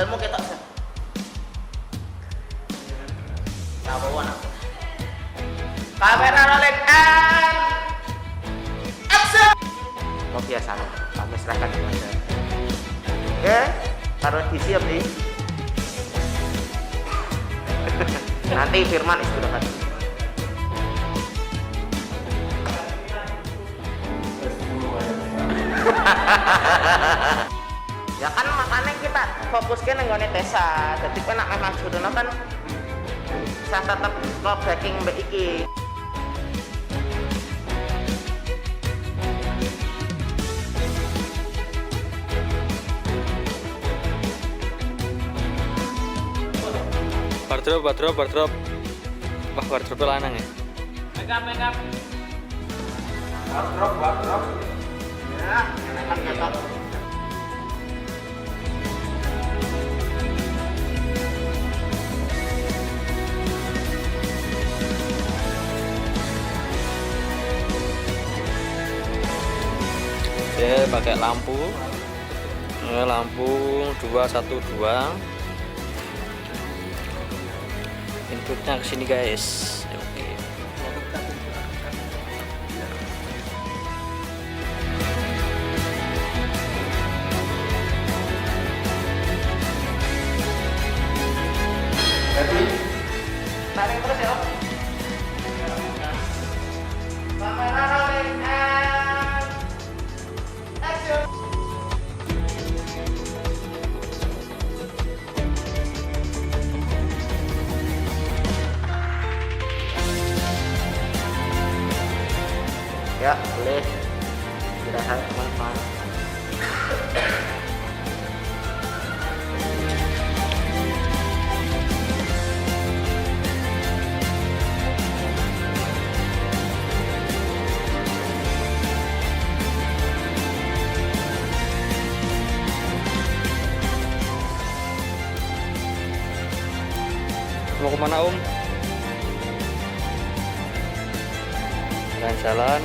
Sikilmu ketok sih. Sabawan aku. Kamera rolling and action. Oh biasa nih, kami serahkan aja. Oke, taruh di siap nih. Nanti Firman istirahat. Ya kan makanya kita fokusnya nenggone Tessa. Jadi kan nak memang sudah kan saya tetap lo backing mbak iki. Wardrobe. Wah, wardrobe lanang ya. Make up. Wardrobe. Ya, enak. Oke, pakai lampu 212. Inputnya ke sini guys. Oke. Tarik terus ya. Kamera rolling and action. Ya, boleh. Istirahat teman-teman. Mau kemana Om? Jalan-jalan.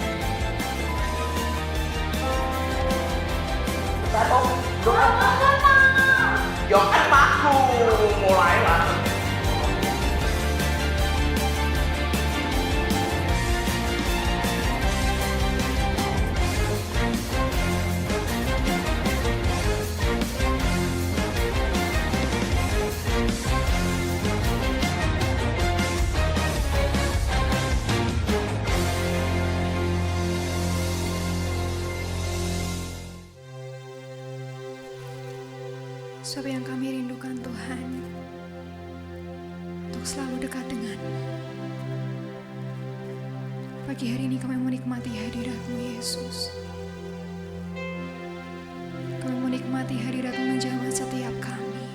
Yo kan aku mulai lah. Sebab yang kami rindukan Tuhan, untuk selalu dekat dengan-Mu. Pagi hari ini kami menikmati hadirat-Mu Yesus. Kami menikmati hadirat-Mu menjamah setiap kami.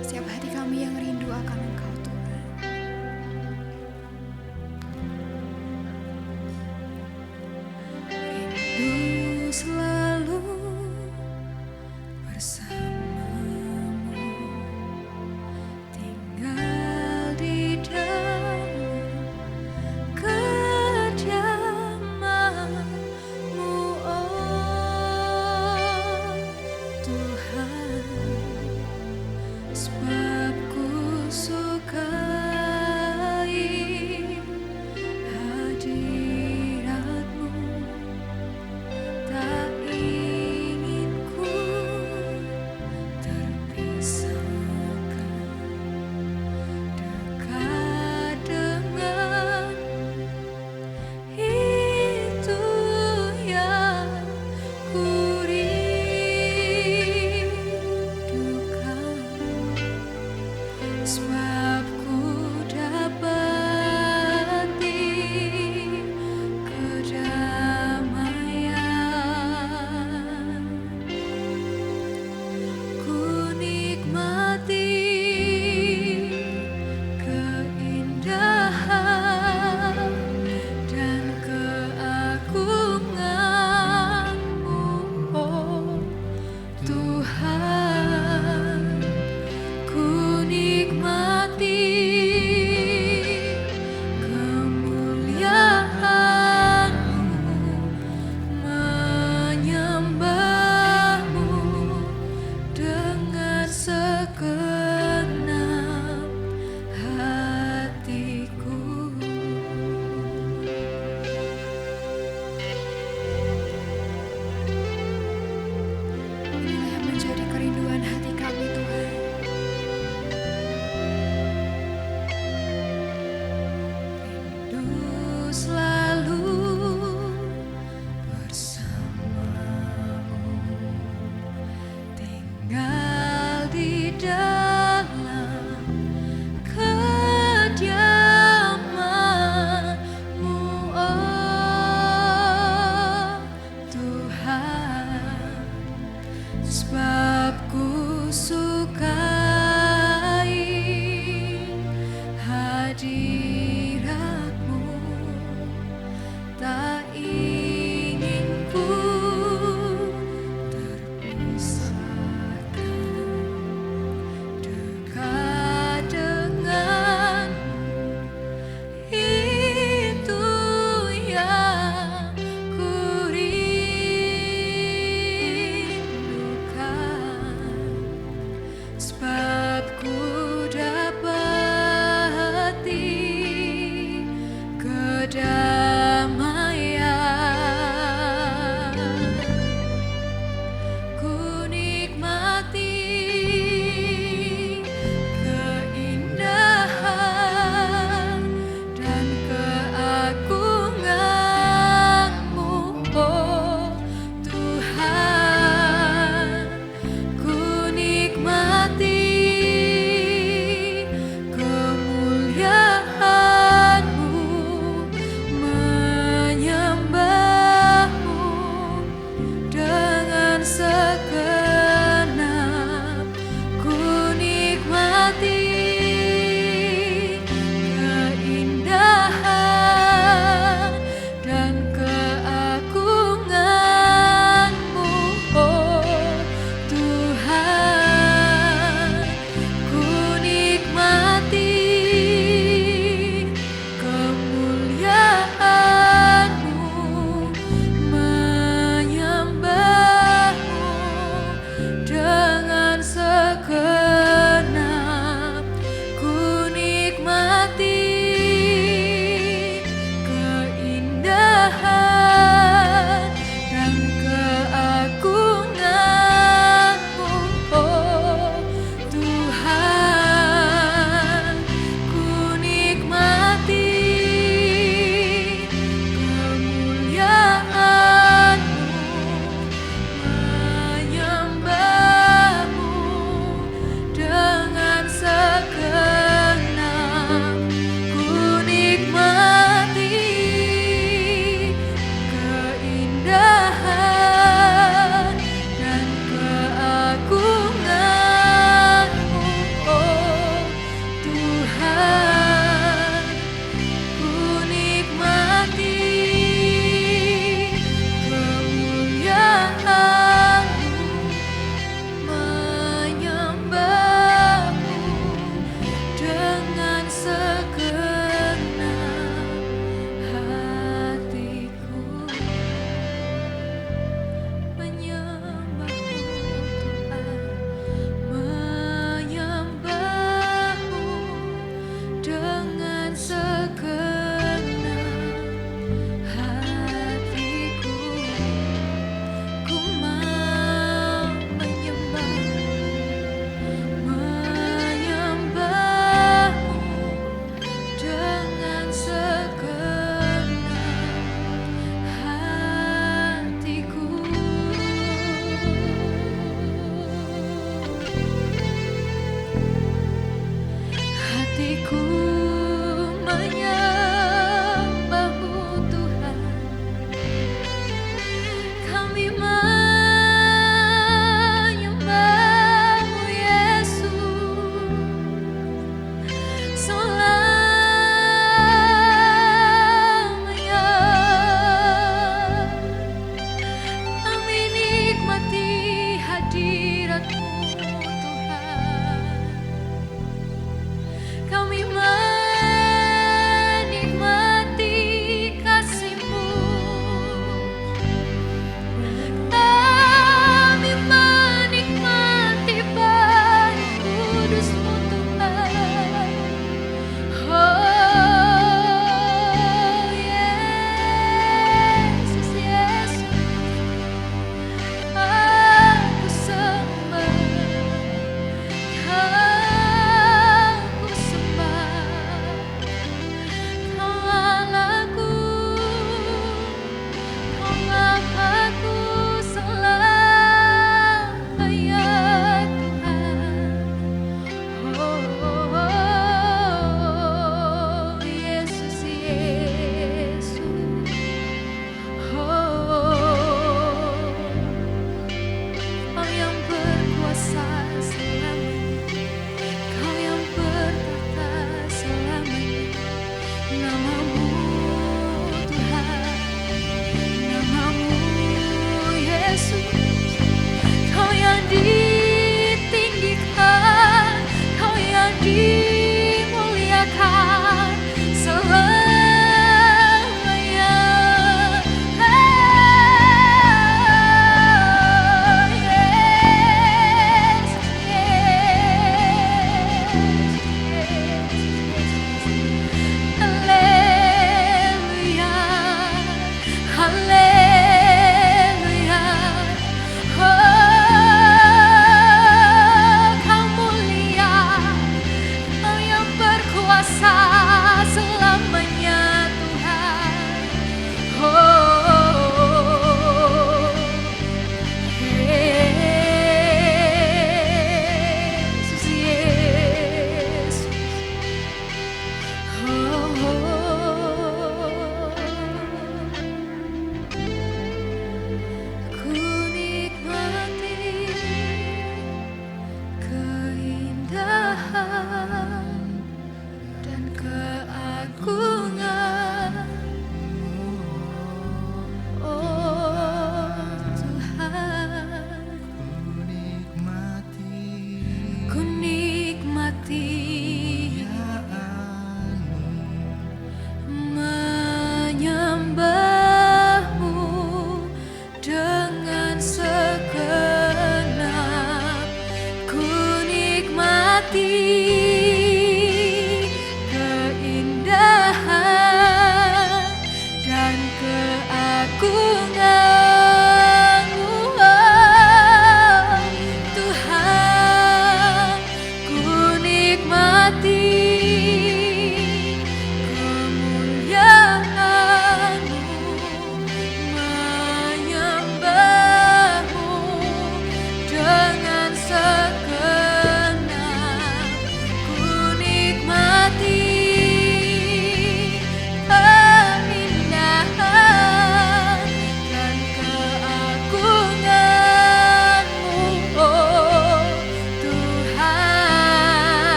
Setiap hati kami yang rindu akan Engkau Tuhan. Rindu selalu bersamamu, tinggal di dalam kediaman-Mu, oh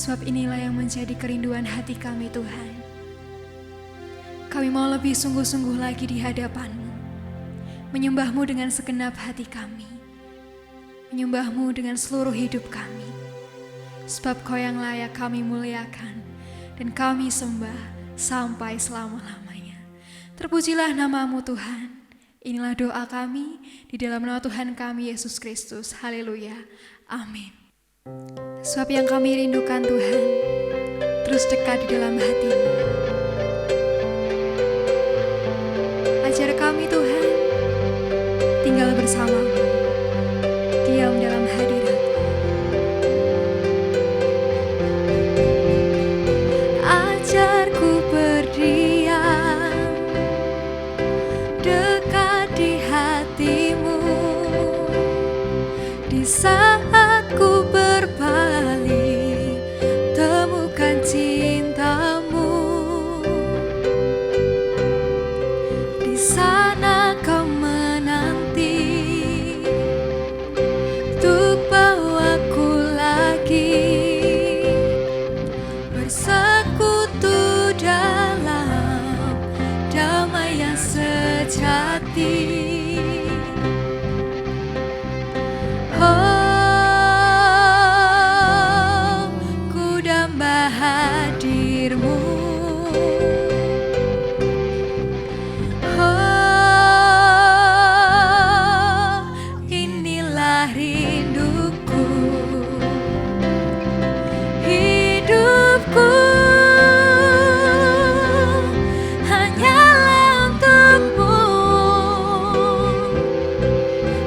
Sebab inilah yang menjadi kerinduan hati kami Tuhan. Kami mau lebih sungguh-sungguh lagi di hadapan-Mu, menyembah-Mu dengan segenap hati kami, menyembah-Mu dengan seluruh hidup kami. Sebab Kau yang layak kami muliakan dan kami sembah sampai selama-lamanya. Terpujilah nama-Mu Tuhan. Inilah doa kami di dalam nama Tuhan kami Yesus Kristus. Haleluya. Amin. Sebab yang kami rindukan Tuhan, terus dekat di dalam hati-Mu. Ajar kami Tuhan, tinggal bersama-Mu, diam dalam hadirat-Mu. Ajarku berdiam dekat di hati-Mu, di saat ku berpaling temukan cinta-Mu. Di sana Kau menanti untuk bawaku lagi bersekutu dalam damai yang sejati. Oh, ku damba hadir-Mu. Oh, inilah rinduku, hidupku hanyalah untuk-Mu.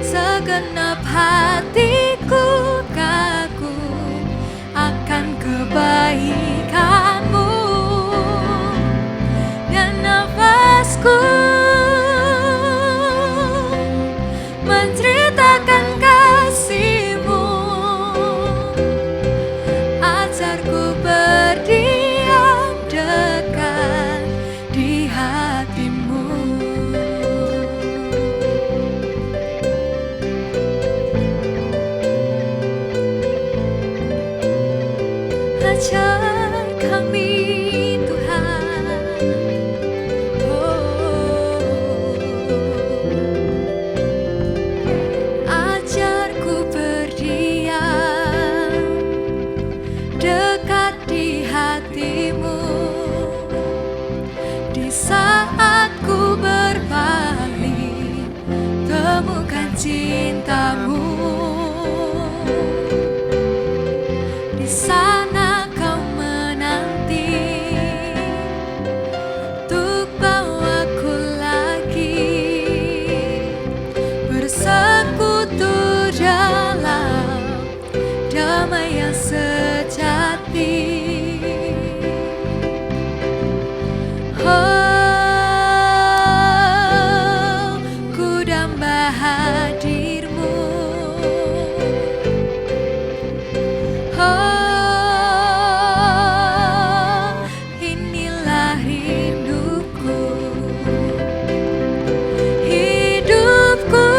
Segenap hatiku kagum akan kebaikan-Mu, dan nafasku menceritakan kasih-Mu. Ajarku berdiam dekat di hati-Mu. Ajar kami Tuhan, ajarku berdiam dekat di hati-Mu, di saat ku berpaling temukan cinta-Mu. Di sana Kau menanti untuk bawaku lagi bersekutu dalam damai yang sejati. Oh, ku damba hadir-Mu. Oh, inilah rinduku, hidupku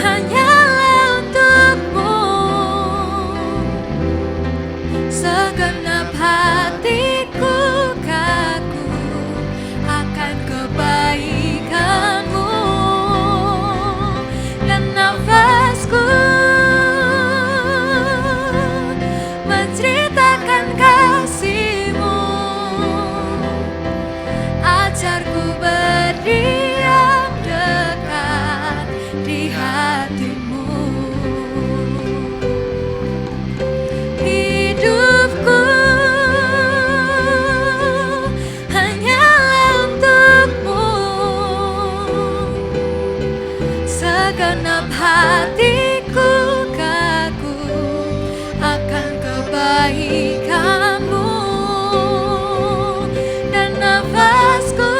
hanyalah untuk-Mu. Segenap hatiku kagum akan kebaikan-Mu, dan nafasku menceritakan kasih-Mu. Ajarku berdiam dekat di hati-Mu. Hidupku hanyalah untuk-Mu. Segenap hatiku kagum akan kebaikan-Mu, dan nafasku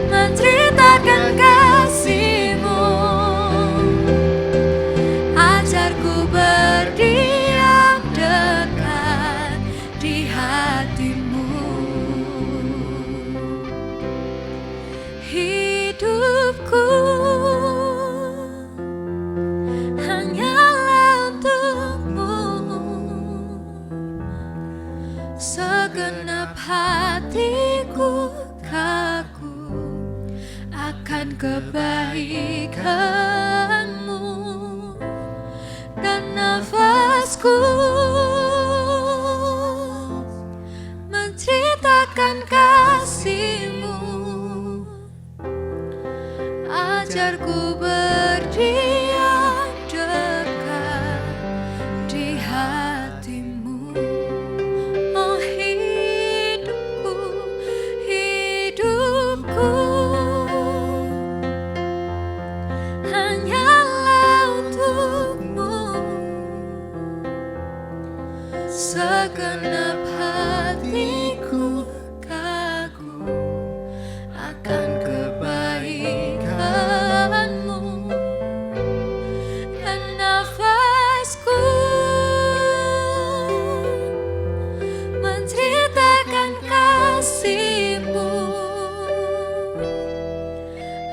menceritakan kasih-Mu. Ajarku berdiam dekat di hati-Mu. Hidupku kebaikanmu dan nafasku menceritakan kasih-Mu. Ajarku berdiam dekat di hati-Mu. Oh hidupku, hidupku hanyalah untuk-Mu. Segenap hatiku kagum akan kebaikan-Mu dan nafasku menceritakan kasih-Mu.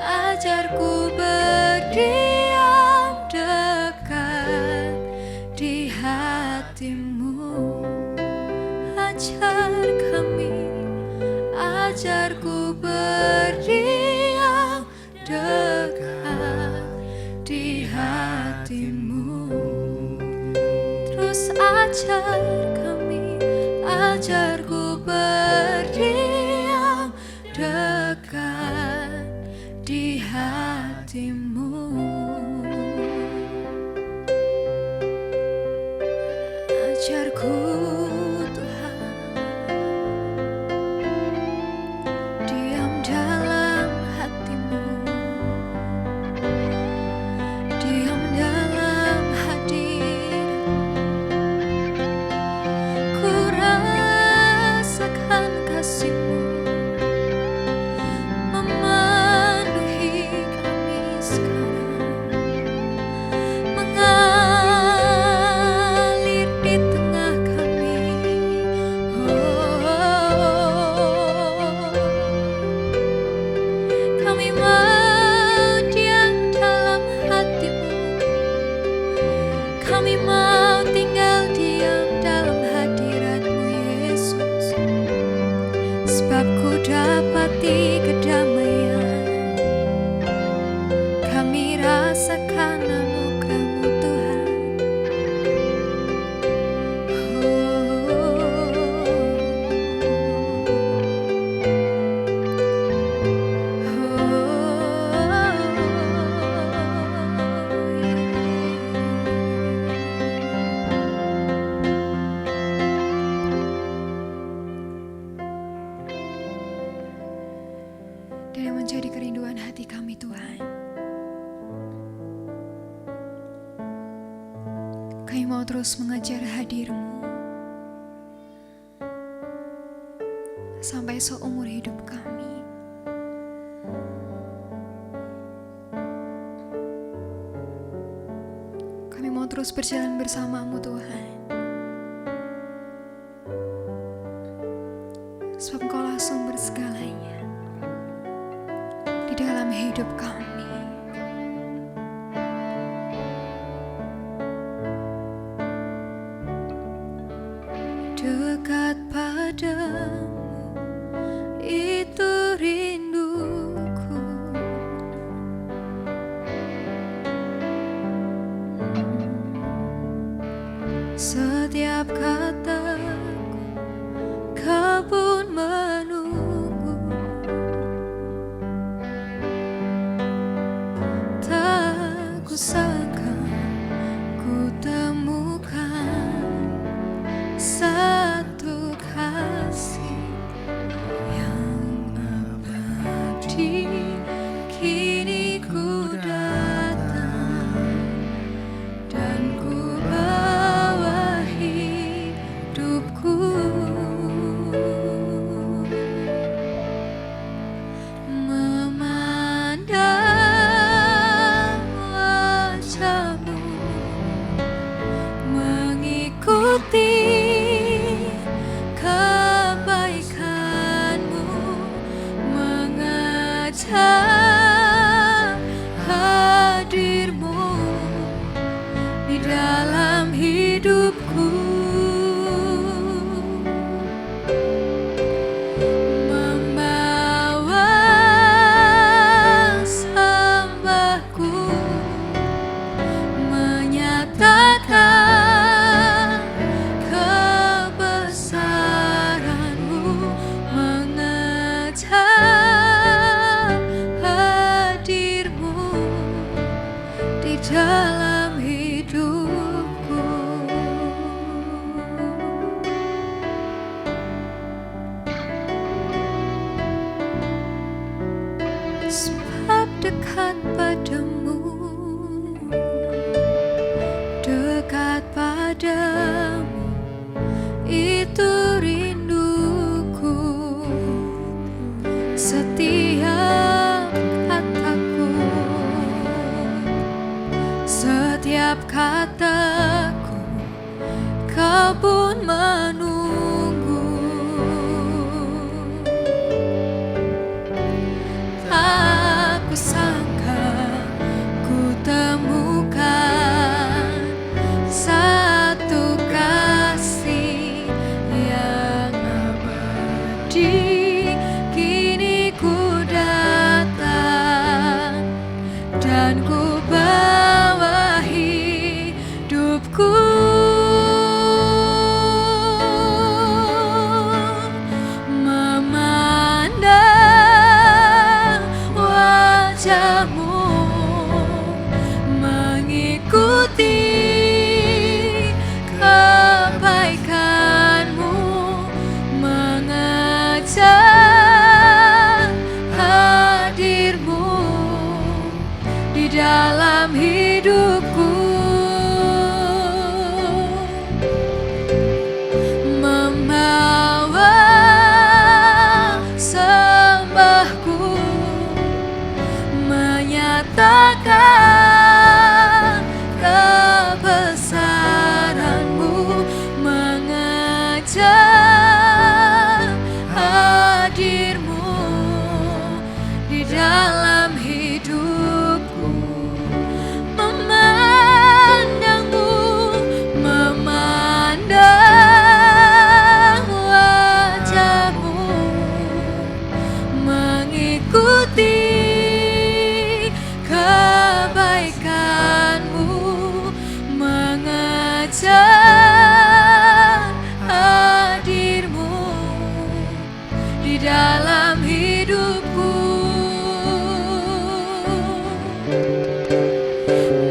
Ajarku berdiam dekat di hati-Mu. Ajarku berdiam dekat di hati-Mu. Terus ajar kami, ajarku berdiam dekat di hati-Mu. Ajarku kami mau tinggal diam dalam hadirat-Mu, Yesus, sebab ku dapati kedamaian. Kami rasakan anugerah-Mu, Tuhan. Dan yang menjadi kerinduan hati kami, Tuhan, kami mau terus mengejar hadir-Mu sampai seumur hidup kami. Kami mau terus berjalan bersama-Mu, Tuhan, sebab Engkaulah sumber segalanya di dalam hidup kami. Dekat padamu itu rinduku. Setiap kataku Kau pun menunggu. sebab dekat padamu, dekat padamu, itu rinduku. Setiap kataku, setiap kataku, kau pun menunggu. Tak kusangka ku temukan satu kasih yang abadi. Kini ku datang dan ku bawa hidupku. Memandang wajahmu, mengikuti kebaikanmu, mengejar hadirmu di dalam hidupku. Membawa sembahku, menyatakan kebesaranmu, mengejar hadirmu di dalam hidupku. Memandangmu, memandang wajahmu, mengikuti kebaikanmu, mengejar hadirmu di dalam hidupku.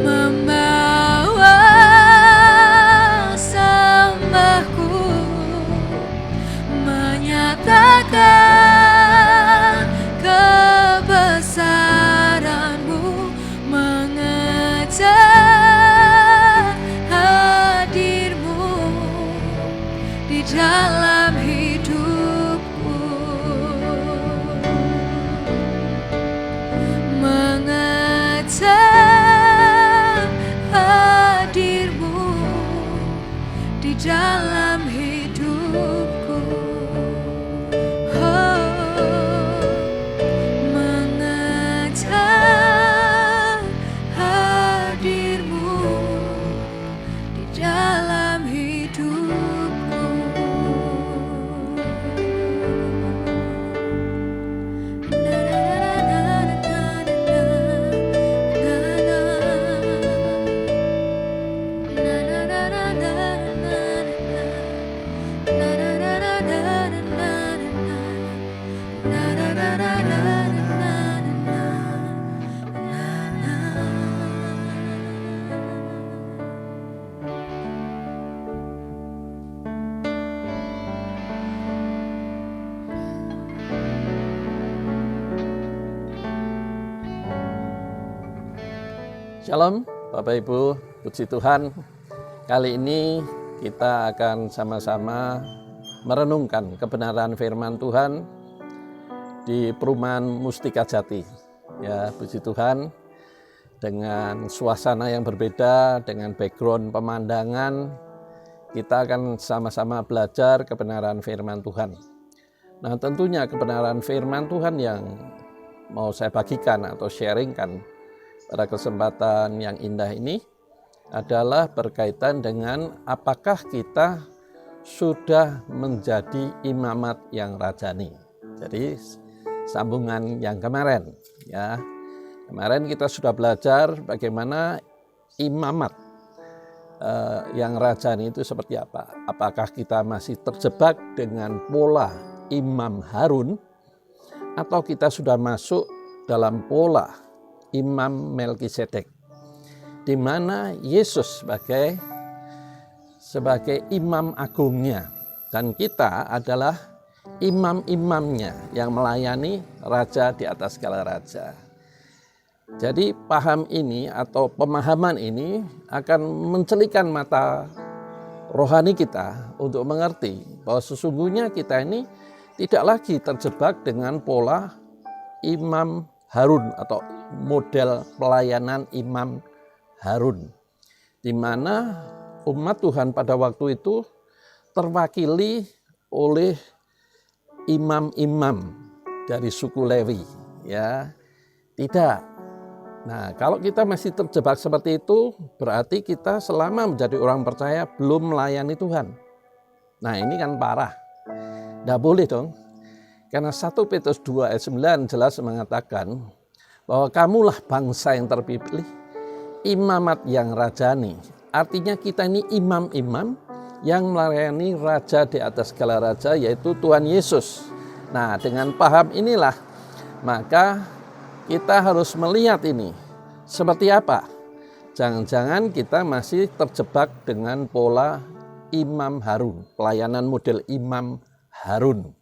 Membawa sembahku, menyatakan kebesaranmu, mengejar hadirmu di dalam hidupku. Mengejar hadirmu di dalam hidupku. Mengejar hadirmu di dalam hidupku. Shalom Bapak Ibu, puji Tuhan. Kali ini kita akan sama-sama merenungkan kebenaran firman Tuhan di Perumahan Mustika Jati. Ya, puji Tuhan, dengan suasana yang berbeda, dengan background pemandangan, kita akan sama-sama belajar kebenaran firman Tuhan. Nah, tentunya kebenaran firman Tuhan yang mau saya bagikan atau sharingkan pada kesempatan yang indah ini adalah berkaitan dengan apakah kita sudah menjadi imamat yang rajani. Jadi sambungan yang kemarin, ya. Kemarin kita sudah belajar bagaimana imamat yang rajani itu seperti apa. Apakah kita masih terjebak dengan pola Imam Harun atau kita sudah masuk dalam pola Imam Melkisedek, di mana Yesus sebagai imam agungnya dan kita adalah imam-imamnya yang melayani raja di atas segala raja. Jadi paham ini atau pemahaman ini akan mencelikan mata rohani kita untuk mengerti bahwa sesungguhnya kita ini tidak lagi terjebak dengan pola Imam Harun atau model pelayanan Imam Harun, di mana umat Tuhan pada waktu itu terwakili oleh imam-imam dari suku Lewi, ya. Tidak. Nah, kalau kita masih terjebak seperti itu, berarti kita selama menjadi orang percaya belum melayani Tuhan. Nah, ini kan parah. Tidak boleh dong. Karena 1 Petrus 2 ayat 9 jelas mengatakan bahwa kamulah bangsa yang terpilih, imamat yang rajani. Artinya kita ini imam-imam yang melayani raja di atas segala raja, yaitu Tuhan Yesus. Nah, dengan paham inilah maka kita harus melihat ini seperti apa. Jangan-jangan kita masih terjebak dengan pola Imam Harun, pelayanan model Imam Harun,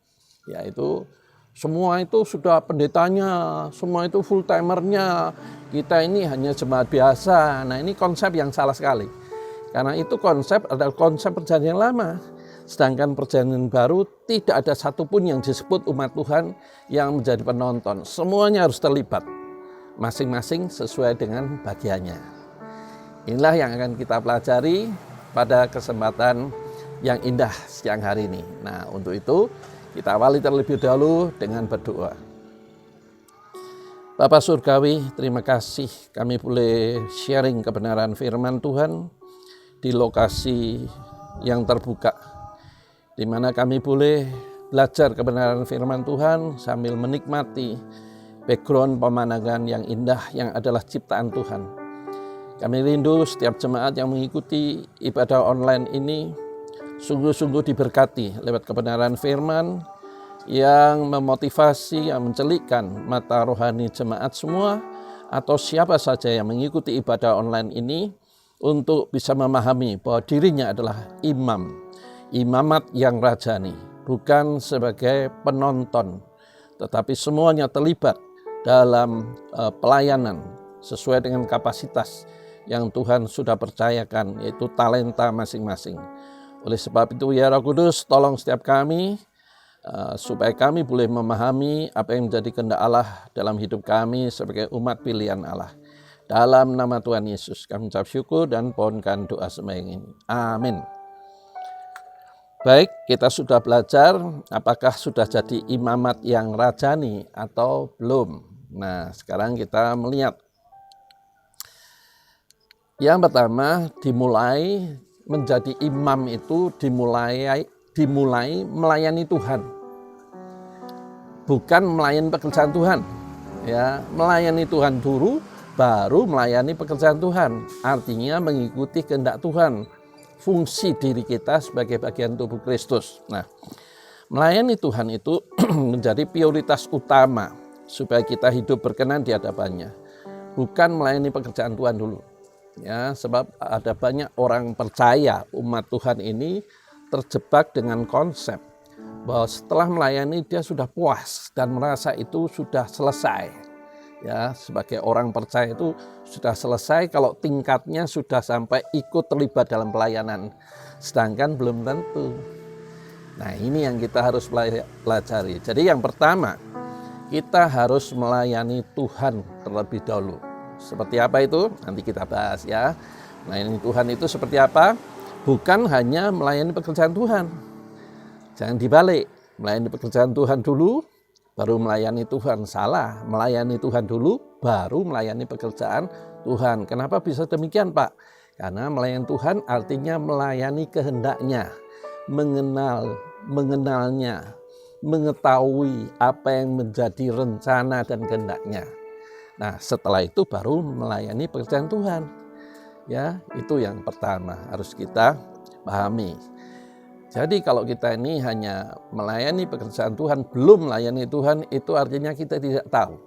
yaitu semua itu sudah pendetanya, semua itu full timernya, kita ini hanya jemaat biasa. Nah, ini konsep yang salah sekali. Karena itu konsep adalah konsep perjanjian lama. Sedangkan perjanjian baru tidak ada satupun yang disebut umat Tuhan yang menjadi penonton. Semuanya harus terlibat. Masing-masing sesuai dengan bagiannya. Inilah yang akan kita pelajari pada kesempatan yang indah siang hari ini. Nah, untuk itu kita awali terlebih dahulu dengan berdoa. Bapa Surgawi, terima kasih kami boleh sharing kebenaran firman Tuhan di lokasi yang terbuka, di mana kami boleh belajar kebenaran firman Tuhan sambil menikmati background pemandangan yang indah yang adalah ciptaan Tuhan. Kami rindu setiap jemaat yang mengikuti ibadah online ini sungguh-sungguh diberkati lewat kebenaran firman yang memotivasi, yang mencelikkan mata rohani jemaat semua atau siapa saja yang mengikuti ibadah online ini untuk bisa memahami bahwa dirinya adalah imam, imamat yang rajani, bukan sebagai penonton, tetapi semuanya terlibat dalam pelayanan sesuai dengan kapasitas yang Tuhan sudah percayakan, yaitu talenta masing-masing. Oleh sebab itu, ya Roh Kudus, tolong setiap kami, supaya kami boleh memahami apa yang menjadi kehendak Allah dalam hidup kami sebagai umat pilihan Allah. Dalam nama Tuhan Yesus kami ucap syukur dan pohonkan doa sembahyang ini. Amin. Baik, kita sudah belajar apakah sudah jadi imamat yang rajani atau belum. Nah, sekarang kita melihat. Yang pertama, dimulai menjadi imam itu dimulai melayani Tuhan. Bukan melayani pekerjaan Tuhan. Ya, melayani Tuhan dulu, baru melayani pekerjaan Tuhan. Artinya mengikuti kehendak Tuhan, fungsi diri kita sebagai bagian tubuh Kristus. Nah, melayani Tuhan itu menjadi prioritas utama supaya kita hidup berkenan di hadapannya. Bukan melayani pekerjaan Tuhan dulu. Ya, sebab ada banyak orang percaya umat Tuhan ini terjebak dengan konsep bahwa setelah melayani dia sudah puas dan merasa itu sudah selesai. Ya, sebagai orang percaya itu sudah selesai kalau tingkatnya sudah sampai ikut terlibat dalam pelayanan. Sedangkan belum tentu. Nah, ini yang kita harus pelajari. Jadi yang pertama, kita harus melayani Tuhan terlebih dahulu. Seperti apa itu? Nanti kita bahas ya. Melayani Tuhan itu seperti apa? Bukan hanya melayani pekerjaan Tuhan. Jangan dibalik. Melayani pekerjaan Tuhan dulu, baru melayani Tuhan. Salah, melayani Tuhan dulu, baru melayani pekerjaan Tuhan. Kenapa bisa demikian, Pak? Karena melayani Tuhan artinya melayani kehendaknya, mengenalnya, mengetahui apa yang menjadi rencana dan kehendaknya. Nah, setelah itu baru melayani pekerjaan Tuhan. Ya, itu yang pertama harus kita pahami. Jadi kalau kita ini hanya melayani pekerjaan Tuhan, belum melayani Tuhan, itu artinya kita tidak tahu.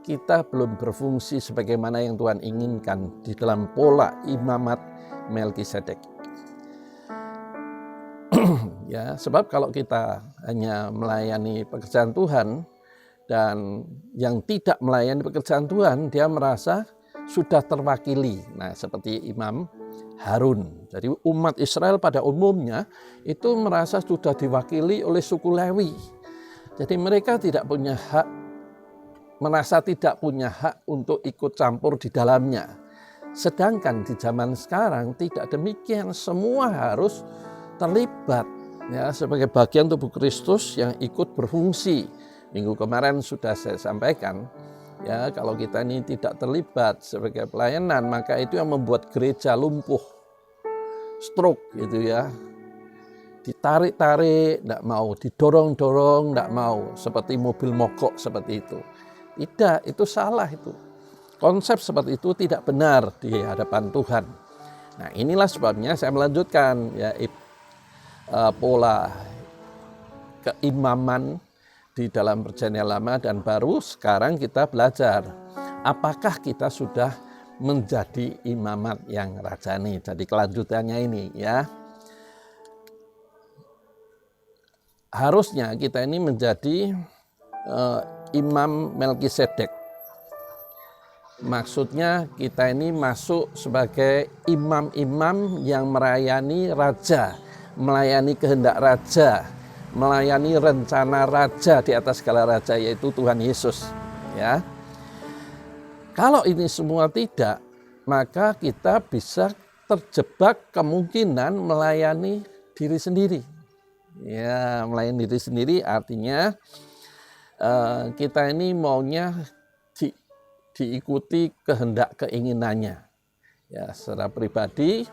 Kita belum berfungsi sebagaimana yang Tuhan inginkan di dalam pola imamat Melkisedek. Ya, sebab kalau kita hanya melayani pekerjaan Tuhan dan yang tidak melayani pekerjaan Tuhan, dia merasa sudah terwakili. Nah, seperti Imam Harun. Jadi umat Israel pada umumnya itu merasa sudah diwakili oleh suku Lewi. Jadi mereka tidak punya hak, merasa tidak punya hak untuk ikut campur di dalamnya. Sedangkan di zaman sekarang tidak demikian, semua harus terlibat ya sebagai bagian tubuh Kristus yang ikut berfungsi. Minggu kemarin sudah saya sampaikan ya, kalau kita ini tidak terlibat sebagai pelayanan, maka itu yang membuat gereja lumpuh, stroke gitu ya. Ditarik-tarik, tidak mau, didorong-dorong, tidak mau, seperti mobil mogok seperti itu. Tidak, itu salah itu. Konsep seperti itu tidak benar di hadapan Tuhan. Nah, inilah sebabnya saya melanjutkan ya pola keimaman di dalam perjanjian lama dan baru. Sekarang kita belajar apakah kita sudah menjadi imamat yang rajani. Jadi kelanjutannya ini ya. Harusnya kita ini menjadi Imam Melkisedek. Maksudnya kita ini masuk sebagai imam-imam yang melayani raja, melayani kehendak raja, melayani rencana raja di atas segala raja, yaitu Tuhan Yesus. Ya, kalau ini semua tidak, maka kita bisa terjebak kemungkinan melayani diri sendiri. Ya, melayani diri sendiri artinya kita ini maunya diikuti kehendak keinginannya. Ya, secara pribadi,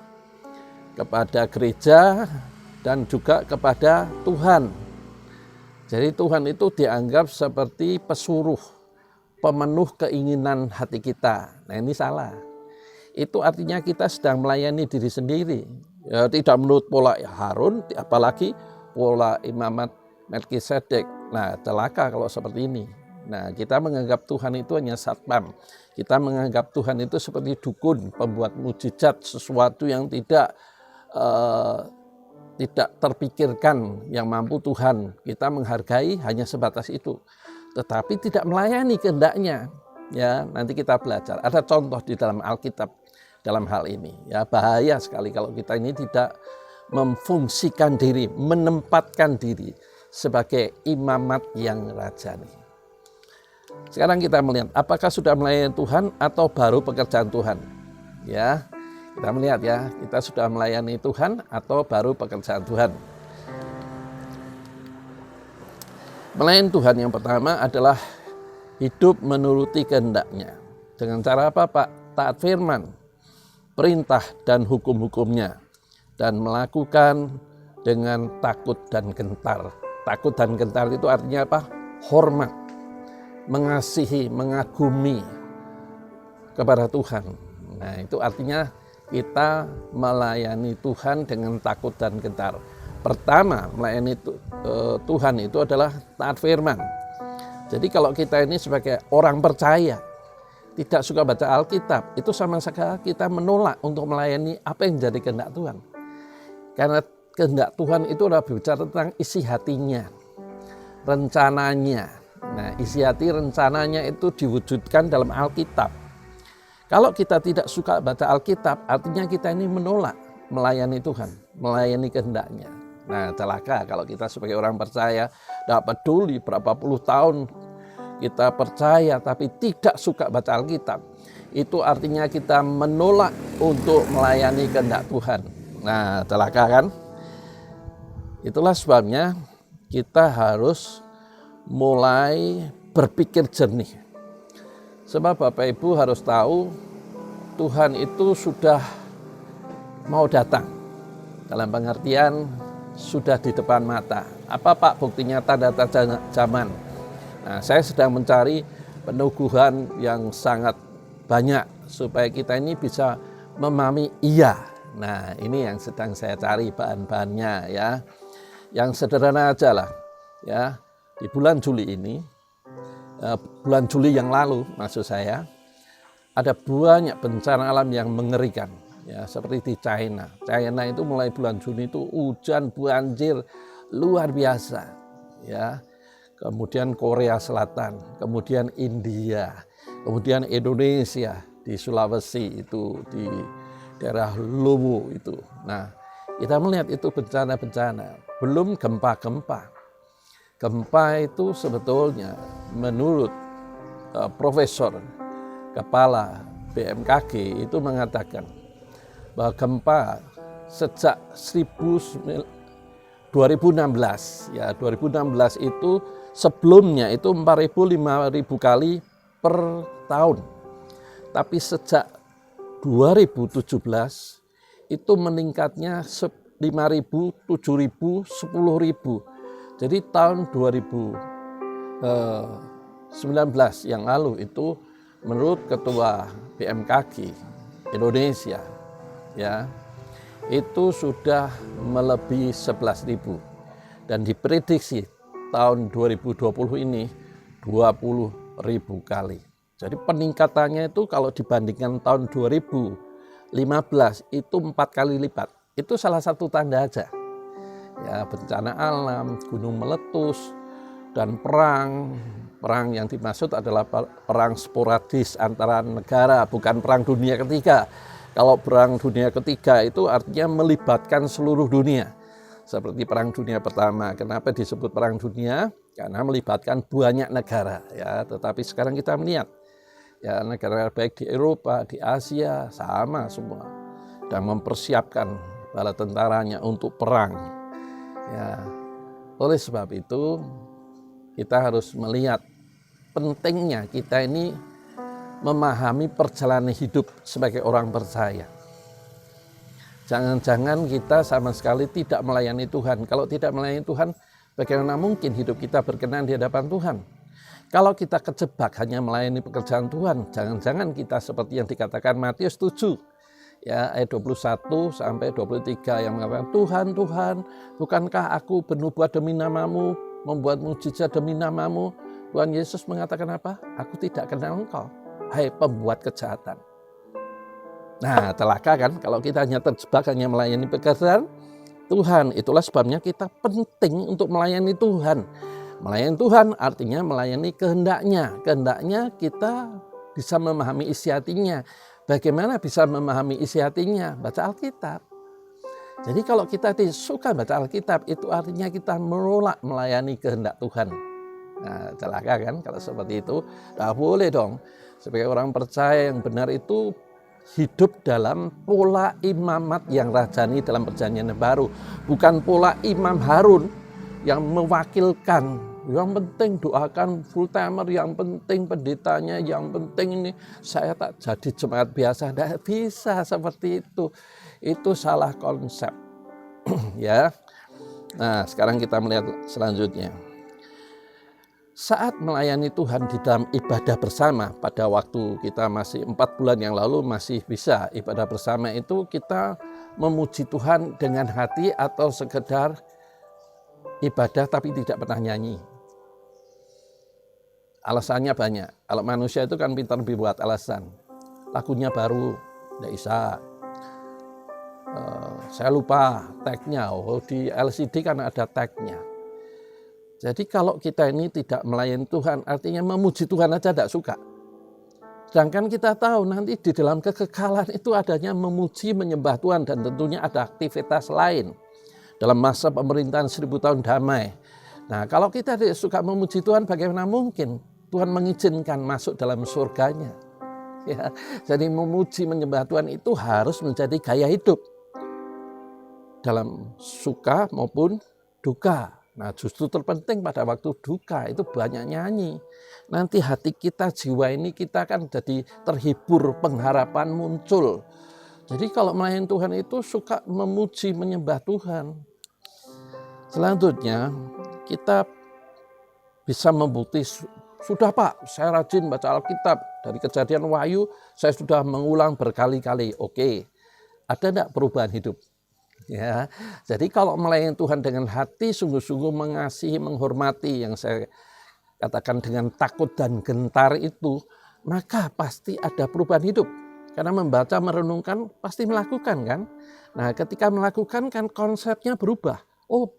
kepada gereja, dan juga kepada Tuhan. Jadi Tuhan itu dianggap seperti pesuruh, pemenuh keinginan hati kita. Nah, ini salah. Itu artinya kita sedang melayani diri sendiri. Ya, tidak menurut pola Harun, apalagi pola imamat Melkisedek. Nah, celaka kalau seperti ini. Nah, kita menganggap Tuhan itu hanya satpam. Kita menganggap Tuhan itu seperti dukun, pembuat mujizat, sesuatu yang tidak terpikirkan yang mampu Tuhan. Kita menghargai hanya sebatas itu. Tetapi tidak melayani kehendaknya. Ya, nanti kita belajar. Ada contoh di dalam Alkitab dalam hal ini. Ya, bahaya sekali kalau kita ini tidak memfungsikan diri, menempatkan diri sebagai imamat yang rajani. Sekarang kita melihat apakah sudah melayani Tuhan atau baru pekerjaan Tuhan. Ya, kita melihat ya, kita sudah melayani Tuhan atau baru pekerjaan Tuhan. Melayani Tuhan yang pertama adalah hidup menuruti kehendak-Nya. Dengan cara apa, Pak? Taat firman, perintah dan hukum-hukumnya, dan melakukan dengan takut dan gentar. Takut dan gentar itu artinya apa? Hormat, mengasihi, mengagumi kepada Tuhan. Nah, itu artinya kita melayani Tuhan dengan takut dan gentar. Pertama, melayani Tuhan itu adalah taat firman. Jadi kalau kita ini sebagai orang percaya, tidak suka baca Alkitab, itu sama sekali kita menolak untuk melayani apa yang jadi kehendak Tuhan. Karena kehendak Tuhan itu adalah berbicara tentang isi hatinya, rencananya. Nah, isi hati rencananya itu diwujudkan dalam Alkitab. Kalau kita tidak suka baca Alkitab, artinya kita ini menolak melayani Tuhan, melayani kehendaknya. Nah, celaka kalau kita sebagai orang percaya, tidak peduli berapa puluh tahun kita percaya tapi tidak suka baca Alkitab. Itu artinya kita menolak untuk melayani kehendak Tuhan. Nah, celaka kan? Itulah sebabnya kita harus mulai berpikir jernih. Sebab Bapak Ibu harus tahu Tuhan itu sudah mau datang. Dalam pengertian sudah di depan mata. Apa Pak buktinya tanda-tanda zaman? Nah, saya sedang mencari peneguhan yang sangat banyak supaya kita ini bisa memahami iya. Nah, ini yang sedang saya cari bahan-bahannya ya. Yang sederhana aja lah ya. Di bulan Juli ini, bulan Juli yang lalu maksud saya, ada banyak bencana alam yang mengerikan ya, seperti di China. China itu mulai bulan Juni itu hujan, banjir, luar biasa, ya. Kemudian Korea Selatan, kemudian India, kemudian Indonesia di Sulawesi itu, di daerah Luwu itu. Nah, kita melihat itu bencana-bencana, belum gempa-gempa. Gempa itu sebetulnya menurut Profesor Kepala BMKG itu mengatakan bahwa gempa sejak 2016 ya, 2016 itu sebelumnya itu 4.000-5.000 kali per tahun. Tapi sejak 2017 itu meningkatnya 5.000, 7.000, 10.000. Jadi tahun 2019 yang lalu itu menurut Ketua BMKG Indonesia ya, itu sudah melebihi 11.000 dan diprediksi tahun 2020 ini 20.000 kali. Jadi peningkatannya itu kalau dibandingkan tahun 2015 itu 4 kali lipat. Itu salah satu tanda aja. Ya, bencana alam, gunung meletus, dan perang. Perang yang dimaksud adalah perang sporadis antara negara, bukan perang dunia ketiga. Kalau perang dunia ketiga itu artinya melibatkan seluruh dunia. Seperti perang dunia pertama. Kenapa disebut perang dunia? Karena melibatkan banyak negara. Ya, tetapi sekarang kita melihat ya, negara baik di Eropa, di Asia, sama semua. Dan mempersiapkan bala tentaranya untuk perang. Ya, oleh sebab itu, kita harus melihat pentingnya kita ini memahami perjalanan hidup sebagai orang percaya. Jangan-jangan kita sama sekali tidak melayani Tuhan. Kalau tidak melayani Tuhan, bagaimana mungkin hidup kita berkenan di hadapan Tuhan? Kalau kita kejebak hanya melayani pekerjaan Tuhan, jangan-jangan kita seperti yang dikatakan Matius 7, ya, ayat 21 sampai 23 yang mengatakan, Tuhan, Tuhan, bukankah aku bernubuat demi namamu, membuat mujizat demi namamu? Tuhan Yesus mengatakan apa? Aku tidak kenal engkau, hai pembuat kejahatan. Nah, celaka kan kalau kita hanya terjebak hanya melayani pekerjaan Tuhan. Itulah sebabnya kita penting untuk melayani Tuhan. Melayani Tuhan artinya melayani kehendaknya. Kehendaknya kita bisa memahami isi hatinya. Bagaimana bisa memahami isi hatinya? Baca Alkitab. Jadi kalau kita tidak suka baca Alkitab, itu artinya kita menolak melayani kehendak Tuhan. Nah, celaka kan kalau seperti itu. Nah, boleh dong. Sebagai orang percaya yang benar itu hidup dalam pola imamat yang rajani dalam perjanjian baru. Bukan pola Imam Harun yang mewakilkan. Yang penting doakan full timer, yang penting pendetanya, yang penting ini saya tak jadi jemaat biasa. Tidak bisa seperti itu. Itu salah konsep. Ya. Nah, sekarang kita melihat selanjutnya. Saat melayani Tuhan di dalam ibadah bersama, pada waktu kita masih 4 bulan yang lalu masih bisa ibadah bersama itu kita memuji Tuhan dengan hati atau sekedar ibadah tapi tidak pernah nyanyi. Alasannya banyak. Kalau manusia itu kan pintar buat alasan. Lagunya baru, tidak bisa. Saya lupa tagnya. Oh, di LCD kan ada tagnya. Jadi kalau kita ini tidak melayani Tuhan, artinya memuji Tuhan aja tidak suka. Sedangkan kita tahu nanti di dalam kekekalan itu adanya memuji, menyembah Tuhan, dan tentunya ada aktivitas lain dalam masa pemerintahan 1000 tahun damai. Nah, kalau kita tidak suka memuji Tuhan, bagaimana mungkin Tuhan mengizinkan masuk dalam surganya? Ya, jadi memuji, menyembah Tuhan itu harus menjadi gaya hidup dalam suka maupun duka. Nah, justru terpenting pada waktu duka itu banyak nyanyi. Nanti hati kita, jiwa ini kita kan jadi terhibur, pengharapan muncul. Jadi kalau melayani Tuhan itu suka memuji, menyembah Tuhan. Selanjutnya kita bisa membukti, sudah Pak, saya rajin baca Alkitab. Dari Kejadian Wahyu saya sudah mengulang berkali-kali. Oke, ada enggak perubahan hidup? Ya, jadi kalau melayani Tuhan dengan hati sungguh-sungguh mengasihi, menghormati yang saya katakan dengan takut dan gentar itu, maka pasti ada perubahan hidup. Karena membaca, merenungkan, pasti melakukan kan. Nah, ketika melakukan kan konsepnya berubah. Oh,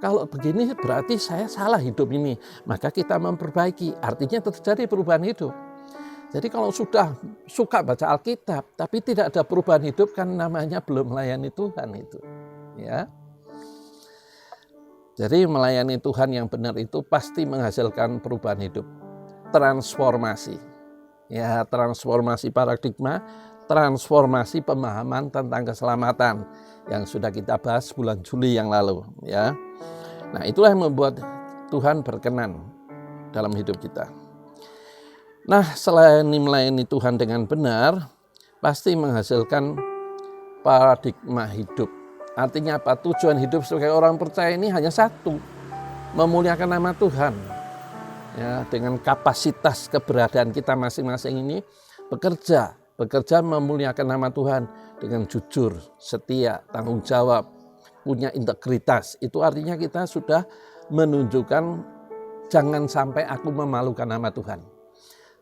kalau begini berarti saya salah hidup ini. Maka kita memperbaiki, artinya terjadi perubahan hidup. Jadi kalau sudah suka baca Alkitab, tapi tidak ada perubahan hidup, kan namanya belum melayani Tuhan itu. Ya. Jadi melayani Tuhan yang benar itu pasti menghasilkan perubahan hidup. Transformasi. Ya, transformasi paradigma, transformasi pemahaman tentang keselamatan yang sudah kita bahas bulan Juli yang lalu. Ya. Nah, itulah yang membuat Tuhan berkenan dalam hidup kita. Nah, selain melayani Tuhan dengan benar, pasti menghasilkan paradigma hidup. Artinya apa? Tujuan hidup sebagai orang percaya ini hanya satu, memuliakan nama Tuhan. Ya, dengan kapasitas keberadaan kita masing-masing ini bekerja memuliakan nama Tuhan dengan jujur, setia, tanggung jawab, punya integritas. Itu artinya kita sudah menunjukkan jangan sampai aku memalukan nama Tuhan.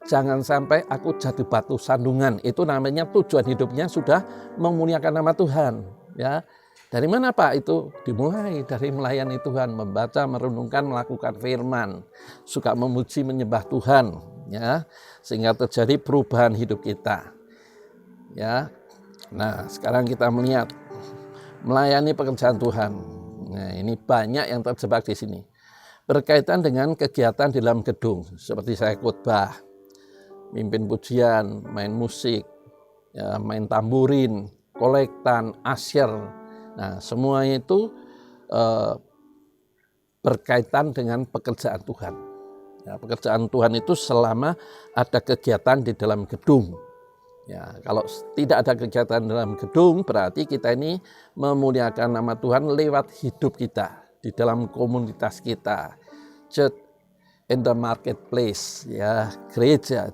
Jangan sampai aku jadi batu sandungan. Itu namanya tujuan hidupnya sudah memuliakan nama Tuhan. Ya, dari mana Pak? Itu dimulai dari melayani Tuhan, membaca, merenungkan, melakukan firman, suka memuji, menyembah Tuhan. Ya, sehingga terjadi perubahan hidup kita. Ya, nah sekarang kita melihat melayani pekerjaan Tuhan. Nah, ini banyak yang terjebak di sini. Berkaitan dengan kegiatan di dalam gedung, seperti saya khotbah, mimpin pujian, main musik, ya, main tamburin, kolektan, asyir. Nah, semuanya itu berkaitan dengan pekerjaan Tuhan. Ya, pekerjaan Tuhan itu selama ada kegiatan di dalam gedung. Ya, kalau tidak ada kegiatan dalam gedung, berarti kita ini memuliakan nama Tuhan lewat hidup kita di dalam komunitas kita, church in the marketplace, ya, gereja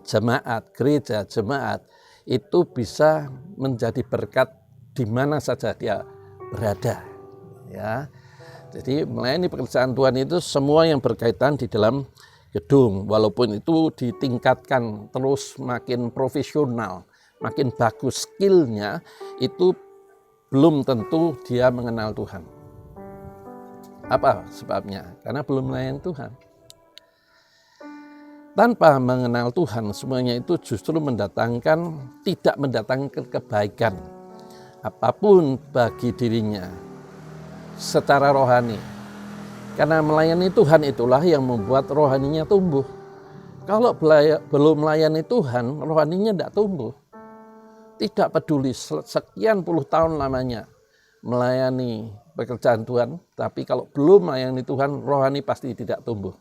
jemaat itu bisa menjadi berkat di mana saja dia berada. Ya, jadi melayani pekerjaan Tuhan itu semua yang berkaitan di dalam gedung, walaupun itu ditingkatkan terus makin profesional, makin bagus skillnya, itu belum tentu dia mengenal Tuhan. Apa sebabnya? Karena belum melayani Tuhan. Tanpa mengenal Tuhan, semuanya itu justru tidak mendatangkan kebaikan apapun bagi dirinya secara rohani. Karena melayani Tuhan itulah yang membuat rohaninya tumbuh. Kalau belum melayani Tuhan, rohaninya tidak tumbuh. Tidak peduli sekian puluh tahun lamanya melayani pekerjaan Tuhan, tapi kalau belum melayani Tuhan, rohani pasti tidak tumbuh.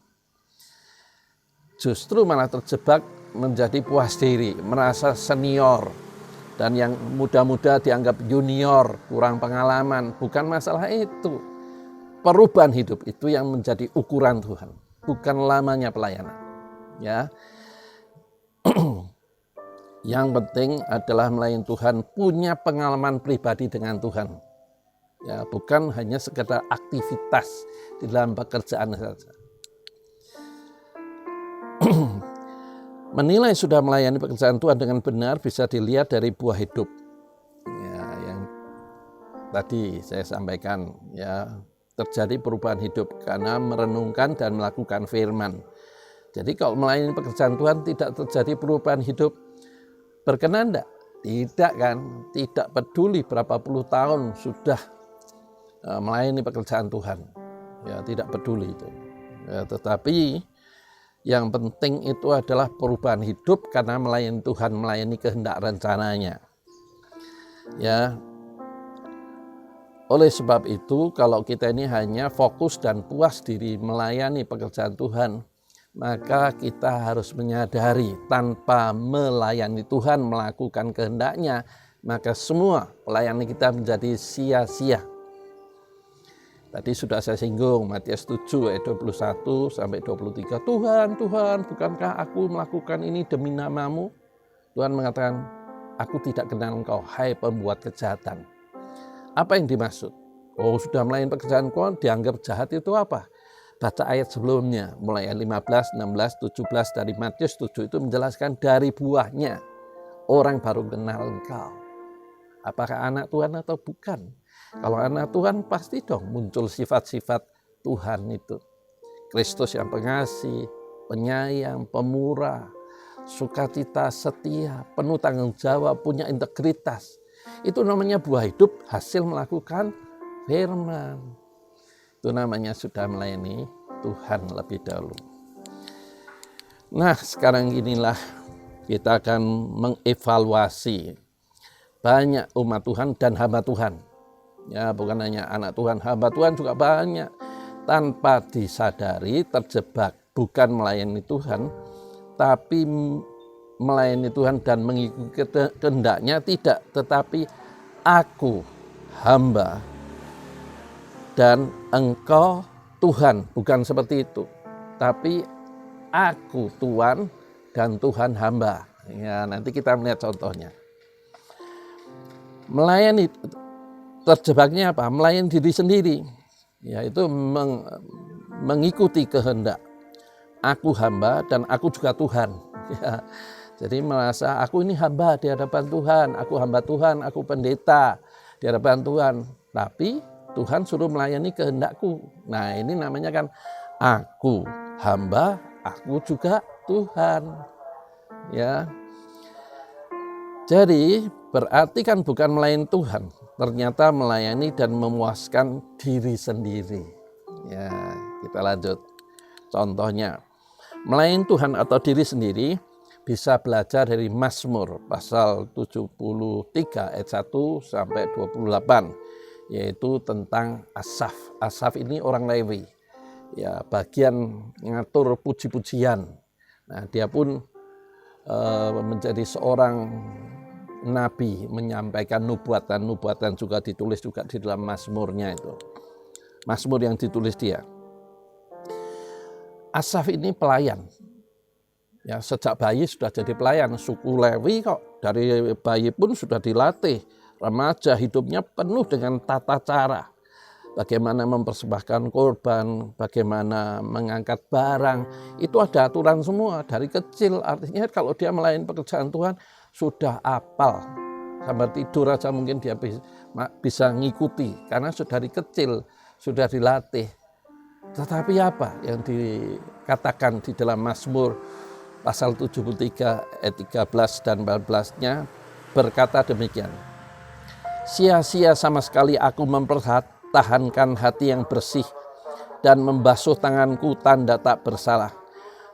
Justru malah terjebak menjadi puas diri, merasa senior, dan yang muda-muda dianggap junior, kurang pengalaman. Bukan masalah itu. Perubahan hidup itu yang menjadi ukuran Tuhan, bukan lamanya pelayanan. Ya, yang penting adalah melayani Tuhan punya pengalaman pribadi dengan Tuhan. Ya, bukan hanya sekedar aktivitas di dalam pekerjaan saja. Menilai sudah melayani pekerjaan Tuhan dengan benar bisa dilihat dari buah hidup. Ya, yang tadi saya sampaikan, ya, terjadi perubahan hidup karena merenungkan dan melakukan firman. Jadi kalau melayani pekerjaan Tuhan tidak terjadi perubahan hidup, berkenan enggak? Tidak kan? Tidak peduli berapa puluh tahun sudah melayani pekerjaan Tuhan. Ya, tidak peduli itu. Ya, tetapi yang penting itu adalah perubahan hidup karena melayani Tuhan, melayani kehendak rencananya. Ya. Oleh sebab itu, kalau kita ini hanya fokus dan puas diri melayani pekerjaan Tuhan, maka kita harus menyadari tanpa melayani Tuhan, melakukan kehendaknya, maka semua pelayanan kita menjadi sia-sia. Tadi sudah saya singgung Matius 7 ayat 21 sampai 23. Tuhan, bukankah aku melakukan ini demi nama-Mu? Tuhan mengatakan, aku tidak kenal engkau, hai pembuat kejahatan. Apa yang dimaksud? Oh, sudah melayani pekerjaan kau, dianggap jahat itu apa? Baca ayat sebelumnya, mulai ayat 15, 16, 17 dari Matius 7 itu menjelaskan dari buahnya orang baru kenal engkau. Apakah anak Tuhan atau bukan? Kalau anak Tuhan pasti dong muncul sifat-sifat Tuhan itu. Kristus yang pengasih, penyayang, pemurah, sukacita, setia, penuh tanggung jawab, punya integritas. Itu namanya buah hidup hasil melakukan firman. Itu namanya sudah melayani Tuhan lebih dahulu. Nah, sekarang inilah kita akan mengevaluasi banyak umat Tuhan dan hamba Tuhan. Ya, bukan hanya anak Tuhan, hamba Tuhan juga banyak. Tanpa disadari terjebak bukan melayani Tuhan, tapi melayani Tuhan dan mengikuti kehendaknya tidak, tetapi aku hamba dan engkau Tuhan, bukan seperti itu. Tapi aku Tuhan dan Tuhan hamba. Ya, nanti kita melihat contohnya. Melayani terjebaknya apa? Melayani diri sendiri. Yaitu mengikuti kehendak. Aku hamba dan aku juga Tuhan. Ya, jadi merasa aku ini hamba di hadapan Tuhan. Aku hamba Tuhan, aku pendeta di hadapan Tuhan. Tapi Tuhan suruh melayani kehendakku. Nah, ini namanya kan aku hamba, aku juga Tuhan. Ya. Jadi berarti kan bukan melayani Tuhan, ternyata melayani dan memuaskan diri sendiri. Ya, kita lanjut. Contohnya, melayani Tuhan atau diri sendiri bisa belajar dari Mazmur pasal 73 ayat 1 sampai 28, yaitu tentang Asaf. Asaf ini orang Lewi. Ya, bagian ngatur puji-pujian. Nah, dia pun menjadi seorang nabi, menyampaikan nubuatan juga ditulis juga di dalam Mazmurnya itu. Mazmur yang ditulis dia. Asaf ini pelayan. Ya, sejak bayi sudah jadi pelayan, suku Lewi kok. Dari bayi pun sudah dilatih. Remaja hidupnya penuh dengan tata cara. Bagaimana mempersembahkan korban, bagaimana mengangkat barang, itu ada aturan semua dari kecil. Artinya kalau dia melayani pekerjaan Tuhan, sudah apal. Sampai tidur aja mungkin dia bisa ngikuti, karena sudah dari kecil, sudah dilatih. Tetapi apa yang dikatakan di dalam Mazmur pasal 73 ayat 13 dan 14-nya berkata demikian. Sia-sia sama sekali aku mempertahankan hati yang bersih dan membasuh tanganku tanda tak bersalah.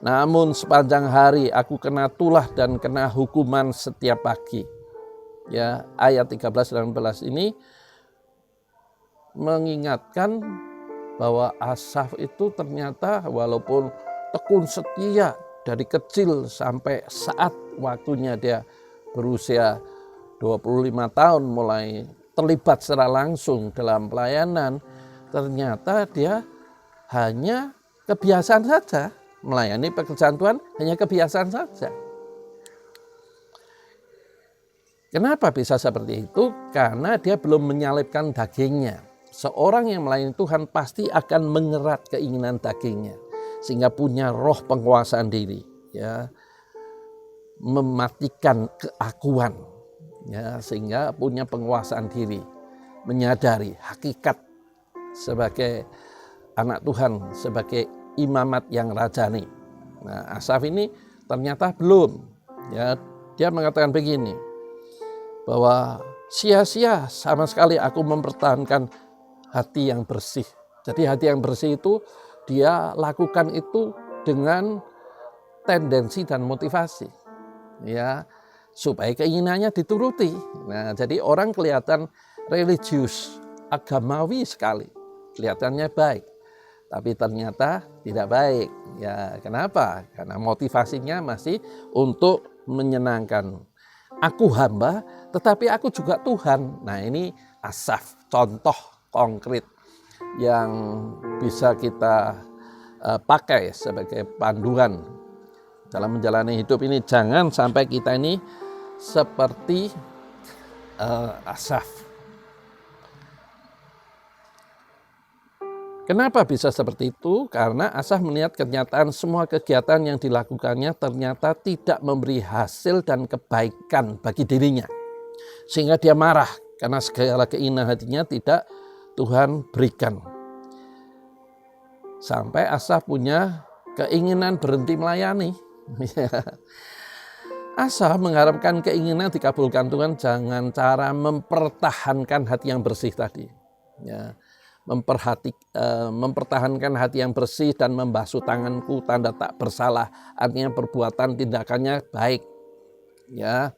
Namun sepanjang hari aku kena tulah dan kena hukuman setiap pagi. Ya, ayat 13 dan 14 ini mengingatkan bahwa Asaf itu ternyata walaupun tekun setia dari kecil sampai saat waktunya dia berusia 25 tahun mulai terlibat secara langsung dalam pelayanan, ternyata dia hanya kebiasaan saja. Melayani pekerjaan Tuhan hanya kebiasaan saja. Kenapa bisa seperti itu? Karena dia belum menyalipkan dagingnya. Seorang yang melayani Tuhan pasti akan mengerat keinginan dagingnya. Sehingga punya roh penguasaan diri. Ya, mematikan keakuan. Ya, sehingga punya penguasaan diri. Menyadari hakikat sebagai anak Tuhan, sebagai imamat yang rajani. Nah, Asaf ini ternyata belum. Ya, dia mengatakan begini, bahwa sia-sia sama sekali aku mempertahankan hati yang bersih. Jadi hati yang bersih itu dia lakukan itu dengan tendensi dan motivasi. Ya, supaya keinginannya dituruti. Nah, jadi orang kelihatan religius, agamawi sekali. Kelihatannya baik. Tapi ternyata tidak baik. Ya, kenapa? Karena motivasinya masih untuk menyenangkan. Aku hamba, tetapi aku juga Tuhan. Nah, ini Asaf, contoh konkret yang bisa kita pakai sebagai panduan dalam menjalani hidup ini. Jangan sampai kita ini seperti Asaf. Kenapa bisa seperti itu? Karena Asaf melihat kenyataan semua kegiatan yang dilakukannya ternyata tidak memberi hasil dan kebaikan bagi dirinya. Sehingga dia marah karena segala keinginan hatinya tidak Tuhan berikan. Sampai Asaf punya keinginan berhenti melayani. Asaf mengharapkan keinginan dikabulkan Tuhan dengan cara mempertahankan hati yang bersih tadi. Ya, mempertahankan hati yang bersih dan membasuh tanganku, tanda tak bersalah. Artinya perbuatan tindakannya baik. Ya,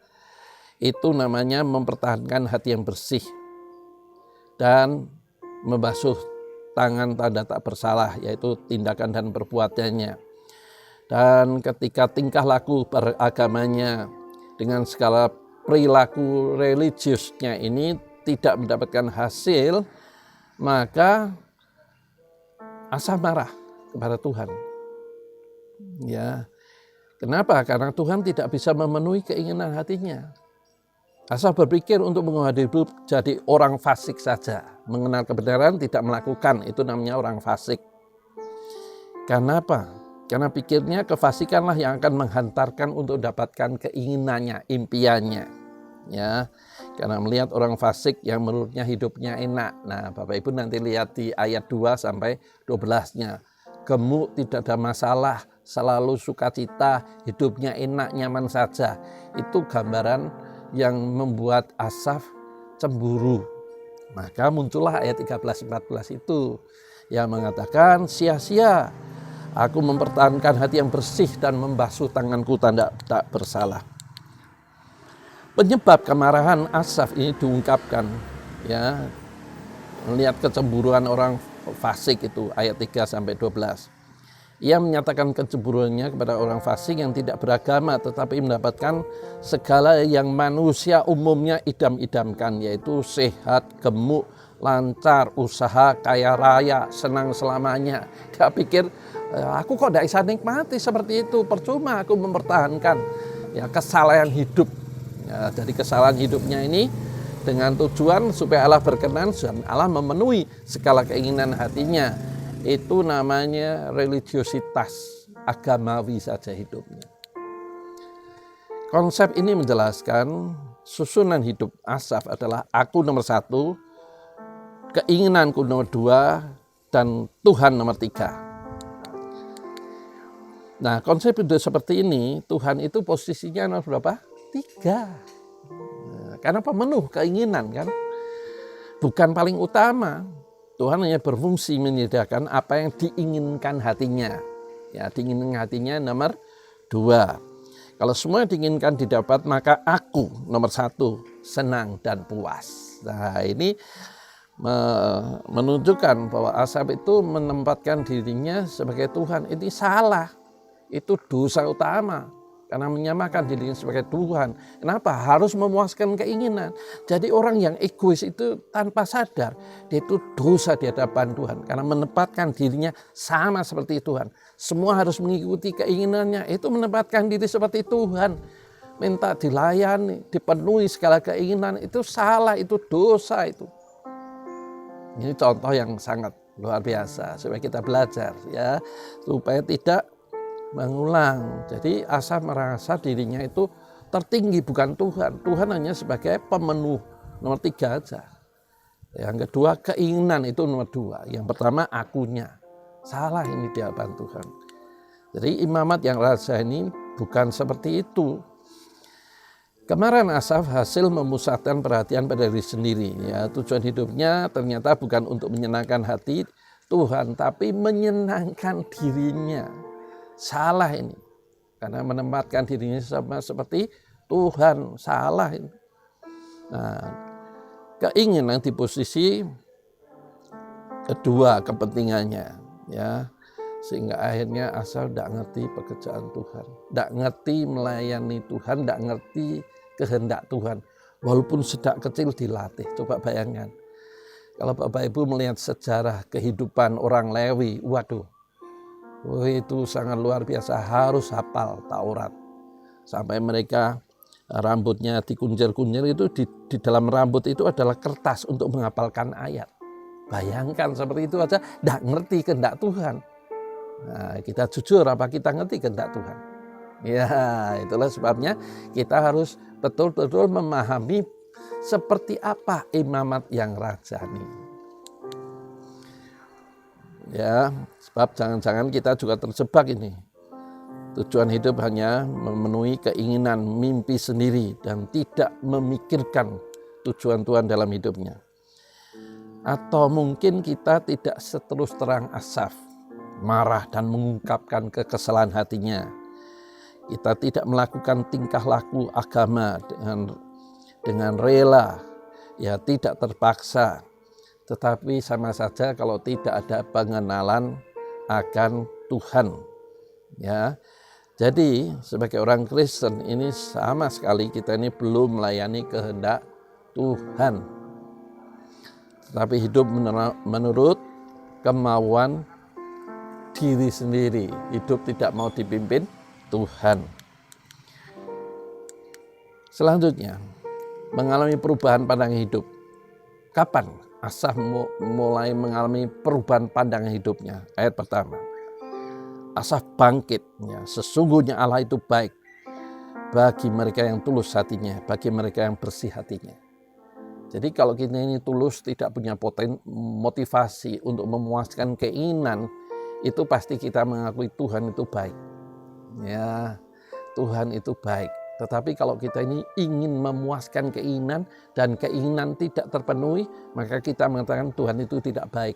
itu namanya mempertahankan hati yang bersih dan membasuh tangan, tanda tak bersalah, yaitu tindakan dan perbuatannya. Dan ketika tingkah laku beragamanya dengan segala perilaku religiusnya ini tidak mendapatkan hasil, maka Asaf marah kepada Tuhan. Ya, kenapa? Karena Tuhan tidak bisa memenuhi keinginan hatinya. Asaf berpikir untuk mengubah hidup jadi orang fasik saja, mengenal kebenaran tidak melakukan, itu namanya orang fasik. Kenapa? Karena pikirnya kefasikanlah yang akan menghantarkan untuk mendapatkan keinginannya, impiannya. Ya, karena melihat orang fasik yang menurutnya hidupnya enak. Nah, Bapak Ibu nanti lihat di ayat 2 sampai 12-nya. Gemuk, tidak ada masalah, selalu sukacita, hidupnya enak, nyaman saja. Itu gambaran yang membuat Asaf cemburu. Maka muncullah ayat 13-14 itu yang mengatakan, sia-sia aku mempertahankan hati yang bersih dan membasuh tanganku, tanda tak bersalah. Penyebab kemarahan Asaf ini diungkapkan, ya, melihat kecemburuan orang fasik itu ayat 3-12. Ia menyatakan kecemburuannya kepada orang fasik yang tidak beragama tetapi mendapatkan segala yang manusia umumnya idam-idamkan, yaitu sehat, gemuk, lancar, usaha, kaya raya, senang selamanya. Dia pikir, aku kok tidak bisa nikmati seperti itu, percuma aku mempertahankan ya kesalahan hidup. Ya, jadi kesalahan hidupnya ini dengan tujuan supaya Allah berkenan dan Allah memenuhi segala keinginan hatinya. Itu namanya religiositas, agamawi saja hidupnya. Konsep ini menjelaskan susunan hidup Asaf adalah aku nomor 1, keinginanku nomor 2, dan Tuhan nomor 3. Nah, konsep hidup seperti ini, Tuhan itu posisinya nomor berapa? 3. Nah, karena pemenuh keinginan kan, bukan paling utama. Tuhan hanya berfungsi menyediakan apa yang diinginkan hatinya. Ya, diinginkan hatinya nomor 2. Kalau semua yang diinginkan didapat, maka aku nomor 1, senang dan puas. Nah, ini menunjukkan bahwa Asaf itu menempatkan dirinya sebagai Tuhan. Ini salah. Itu dosa utama. Karena menyamakan dirinya sebagai Tuhan. Kenapa? Harus memuaskan keinginan. Jadi orang yang egois itu tanpa sadar, dia itu dosa di hadapan Tuhan. Karena menempatkan dirinya sama seperti Tuhan. Semua harus mengikuti keinginannya. Itu menempatkan diri seperti Tuhan. Minta dilayani, dipenuhi segala keinginan. Itu salah, itu dosa itu. Ini contoh yang sangat luar biasa. Supaya kita belajar, ya, supaya tidak mengulang. Jadi Asaf merasa dirinya itu tertinggi, bukan Tuhan. Tuhan hanya sebagai pemenuh nomor 3 aja. Yang kedua keinginan itu nomor 2. Yang pertama akunya. Salah ini di hadapan Tuhan. Jadi imamat yang raja ini bukan seperti itu. Kemarin Asaf hasil memusatkan perhatian pada diri sendiri. Ya, tujuan hidupnya ternyata bukan untuk menyenangkan hati Tuhan, tapi menyenangkan dirinya. Salah ini, karena menempatkan dirinya sama seperti Tuhan, salah ini. Nah, keinginan di posisi kedua kepentingannya, ya, sehingga akhirnya Asaf tidak ngerti pekerjaan Tuhan, tidak ngerti melayani Tuhan, tidak ngerti kehendak Tuhan, walaupun sejak kecil dilatih. Coba bayangkan, kalau Bapak Ibu melihat sejarah kehidupan orang Lewi, waduh. Itu sangat luar biasa, harus hafal Taurat. Sampai mereka rambutnya dikunjir-kunjir, itu di dalam rambut itu adalah kertas untuk menghafalkan ayat. Bayangkan seperti itu aja, tidak ngerti kehendak Tuhan. Nah, kita jujur, apa kita ngerti kehendak Tuhan? Ya, itulah sebabnya kita harus betul-betul memahami seperti apa imamat yang rajani. Ya, sebab jangan-jangan kita juga terjebak ini. Tujuan hidup hanya memenuhi keinginan, mimpi sendiri dan tidak memikirkan tujuan Tuhan dalam hidupnya. Atau mungkin kita tidak seterus terang Asaf, marah dan mengungkapkan kekesalan hatinya. Kita tidak melakukan tingkah laku agama dengan rela, ya tidak terpaksa. Tetapi sama saja kalau tidak ada pengenalan akan Tuhan. Ya, jadi sebagai orang Kristen ini sama sekali kita ini belum melayani kehendak Tuhan. Tetapi hidup menurut kemauan diri sendiri. Hidup tidak mau dipimpin Tuhan. Selanjutnya, mengalami perubahan pandangan hidup. Kapan Asaf mulai mengalami perubahan pandangan hidupnya? Ayat pertama. Asaf bangkit, ya, sesungguhnya Allah itu baik bagi mereka yang tulus hatinya, bagi mereka yang bersih hatinya. Jadi kalau kita ini tulus, tidak punya motivasi untuk memuaskan keinginan, itu pasti kita mengakui Tuhan itu baik. Ya, Tuhan itu baik. Tetapi kalau kita ini ingin memuaskan keinginan dan keinginan tidak terpenuhi, maka kita mengatakan Tuhan itu tidak baik.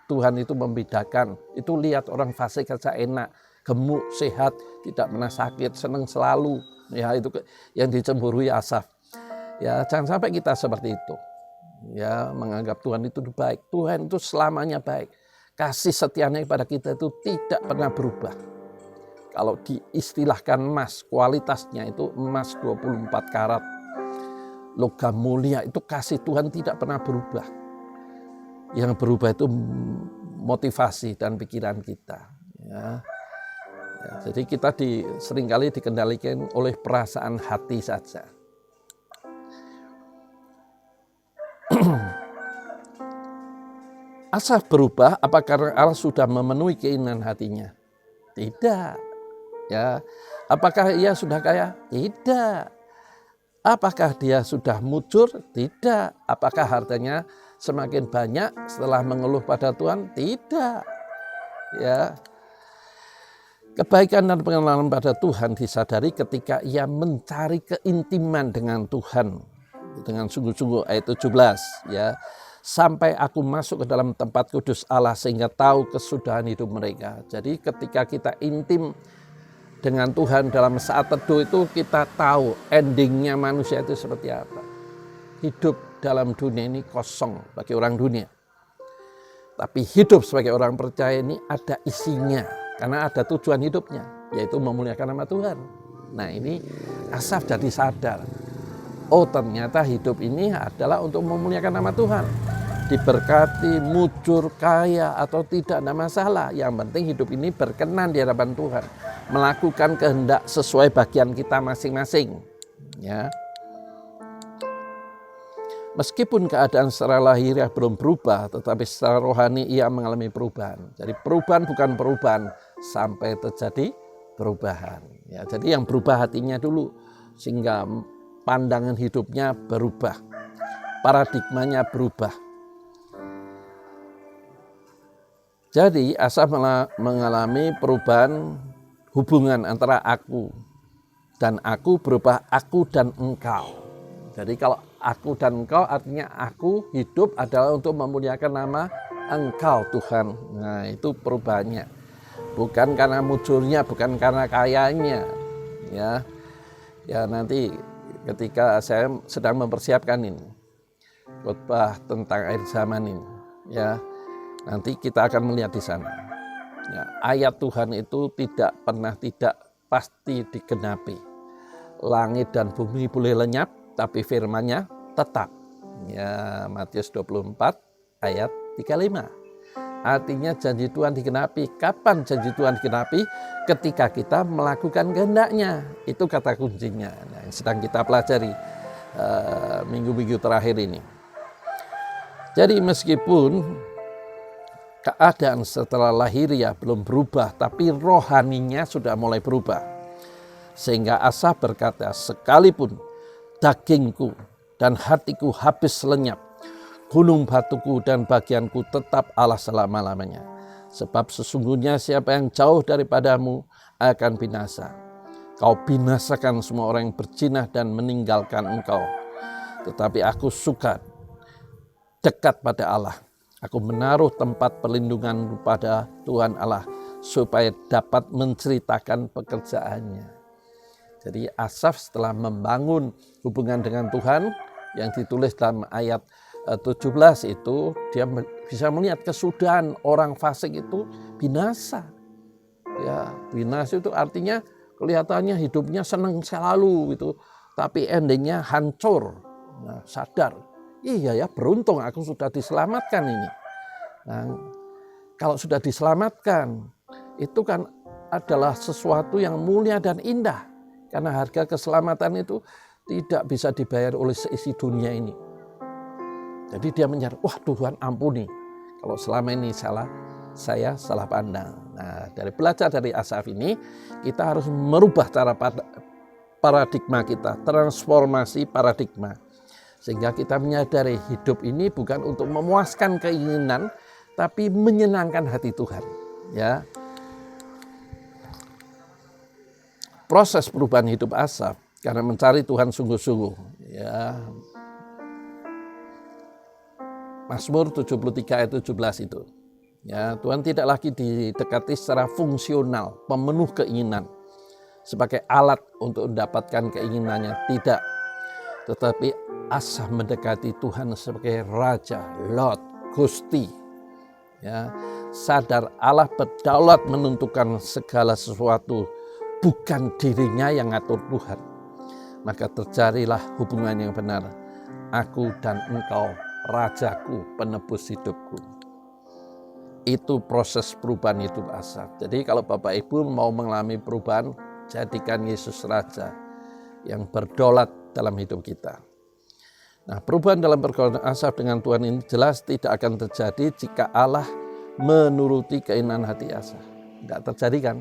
Tuhan itu membedakan. Itu lihat orang fasik saja enak, gemuk, sehat, tidak pernah sakit, senang selalu. Ya, itu yang dicemburui Asaf. Ya, jangan sampai kita seperti itu. Ya, menganggap Tuhan itu baik. Tuhan itu selamanya baik. Kasih setianya kepada kita itu tidak pernah berubah. Kalau diistilahkan emas, kualitasnya itu emas 24 karat. Logam mulia, itu kasih Tuhan tidak pernah berubah. Yang berubah itu motivasi dan pikiran kita. Ya, jadi kita seringkali dikendalikan oleh perasaan hati saja. Asaf berubah apakah Allah sudah memenuhi keinginan hatinya? Tidak. Ya, apakah ia sudah kaya? Tidak. Apakah dia sudah mujur? Tidak. Apakah hartanya semakin banyak setelah mengeluh pada Tuhan? Tidak. Ya. Kebaikan dan pengenalan pada Tuhan disadari ketika ia mencari keintiman dengan Tuhan dengan sungguh-sungguh. Ayat 17, ya. Sampai aku masuk ke dalam tempat kudus Allah sehingga tahu kesudahan hidup mereka. Jadi ketika kita intim dengan Tuhan dalam saat teduh itu kita tahu endingnya manusia itu seperti apa. Hidup dalam dunia ini kosong bagi orang dunia. Tapi hidup sebagai orang percaya ini ada isinya. Karena ada tujuan hidupnya, yaitu memuliakan nama Tuhan. Nah ini Asaf jadi sadar. Oh ternyata hidup ini adalah untuk memuliakan nama Tuhan. Diberkati, mujur, kaya atau tidak ada masalah. Yang penting hidup ini berkenan di hadapan Tuhan. Melakukan kehendak sesuai bagian kita masing-masing. Ya. Meskipun keadaan secara lahiriah belum berubah, tetapi secara rohani ia mengalami perubahan. Jadi perubahan bukan perubahan sampai terjadi perubahan. Ya, jadi yang berubah hatinya dulu sehingga pandangan hidupnya berubah. Paradigmanya berubah. Jadi Asaf mengalami perubahan hubungan antara aku dan aku berubah aku dan engkau. Jadi kalau aku dan engkau artinya aku hidup adalah untuk memuliakan nama engkau Tuhan. Nah itu perubahannya. Bukan karena mujurnya, bukan karena kayanya. Ya nanti ketika saya sedang mempersiapkan ini khotbah tentang akhir zaman ini, ya nanti kita akan melihat di sana. Ya, ayat Tuhan itu tidak pasti digenapi. Langit dan bumi boleh lenyap, tapi firman-Nya tetap. Ya, Matius 24 ayat 35. Artinya janji Tuhan digenapi. Kapan janji Tuhan digenapi? Ketika kita melakukan kehendak-Nya. Itu kata kuncinya. Nah, yang sedang kita pelajari minggu-minggu terakhir ini. Jadi meskipun keadaan setelah lahiriah belum berubah, tapi rohaninya sudah mulai berubah. Sehingga Asaf berkata, sekalipun dagingku dan hatiku habis lenyap, gunung batuku dan bagianku tetap Allah selama-lamanya. Sebab sesungguhnya siapa yang jauh daripadamu akan binasa. Kau binasakan semua orang yang berzinah dan meninggalkan engkau. Tetapi aku suka dekat pada Allah. Aku menaruh tempat perlindungan pada Tuhan Allah supaya dapat menceritakan pekerjaannya. Jadi Asaf setelah membangun hubungan dengan Tuhan yang ditulis dalam ayat 17 itu, dia bisa melihat kesudahan orang fasik itu binasa. Ya, binasa itu artinya kelihatannya hidupnya senang selalu gitu, tapi endingnya hancur. Nah, sadar, iya ya, beruntung aku sudah diselamatkan ini. Nah, kalau sudah diselamatkan, itu kan adalah sesuatu yang mulia dan indah. Karena harga keselamatan itu tidak bisa dibayar oleh seisi dunia ini. Jadi dia menyadari, wah Tuhan ampuni, kalau selama ini saya salah pandang. Nah, dari belajar dari Asaf ini, kita harus merubah cara paradigma kita, transformasi paradigma. Sehingga kita menyadari hidup ini bukan untuk memuaskan keinginan, tapi menyenangkan hati Tuhan. Ya, proses perubahan hidup Asaf karena mencari Tuhan sungguh-sungguh. Ya, Mazmur 73 ayat 17 itu. Ya, Tuhan tidak lagi didekati secara fungsional, pemenuh keinginan, sebagai alat untuk mendapatkan keinginannya, tidak. Tetapi Asaf mendekati Tuhan sebagai Raja, Lord, Gusti. Ya, sadar Allah berdaulat menentukan segala sesuatu, bukan dirinya yang ngatur Tuhan. Maka terjadilah hubungan yang benar. Aku dan engkau, Rajaku, penebus hidupku. Itu proses perubahan hidup Asaf. Jadi kalau Bapak Ibu mau mengalami perubahan, jadikan Yesus Raja yang berdaulat dalam hidup kita. Nah, perubahan dalam pergaulan Asaf dengan Tuhan ini jelas tidak akan terjadi jika Allah menuruti keinginan hati Asaf. Tidak terjadi kan?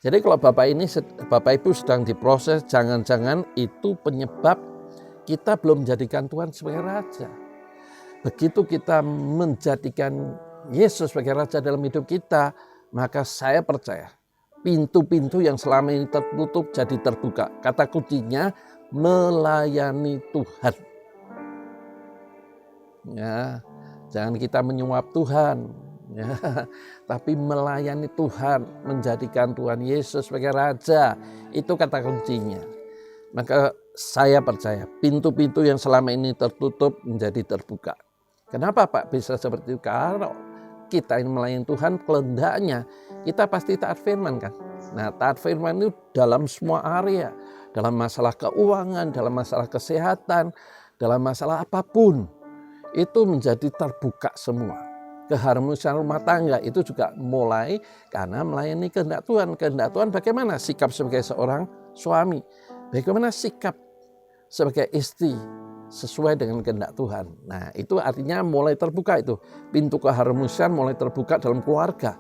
Jadi kalau Bapak Ibu sedang diproses, jangan-jangan itu penyebab kita belum menjadikan Tuhan sebagai Raja. Begitu kita menjadikan Yesus sebagai Raja dalam hidup kita, maka saya percaya pintu-pintu yang selama ini tertutup jadi terbuka. Kata kuncinya melayani Tuhan. Ya, jangan kita menyuap Tuhan, ya, tapi melayani Tuhan, menjadikan Tuhan Yesus sebagai Raja. Itu kata kuncinya. Maka saya percaya pintu-pintu yang selama ini tertutup menjadi terbuka. Kenapa Pak bisa seperti itu? Kalau kita ini melayani Tuhan, kehendaknya kita pasti taat firman kan. Nah, taat firman itu dalam semua area, dalam masalah keuangan, dalam masalah kesehatan, dalam masalah apapun, itu menjadi terbuka semua. Keharmonisan rumah tangga itu juga mulai karena melayani kehendak Tuhan. Kehendak Tuhan bagaimana sikap sebagai seorang suami, bagaimana sikap sebagai istri sesuai dengan kehendak Tuhan. Nah, itu artinya mulai terbuka itu. Pintu keharmonisan mulai terbuka dalam keluarga.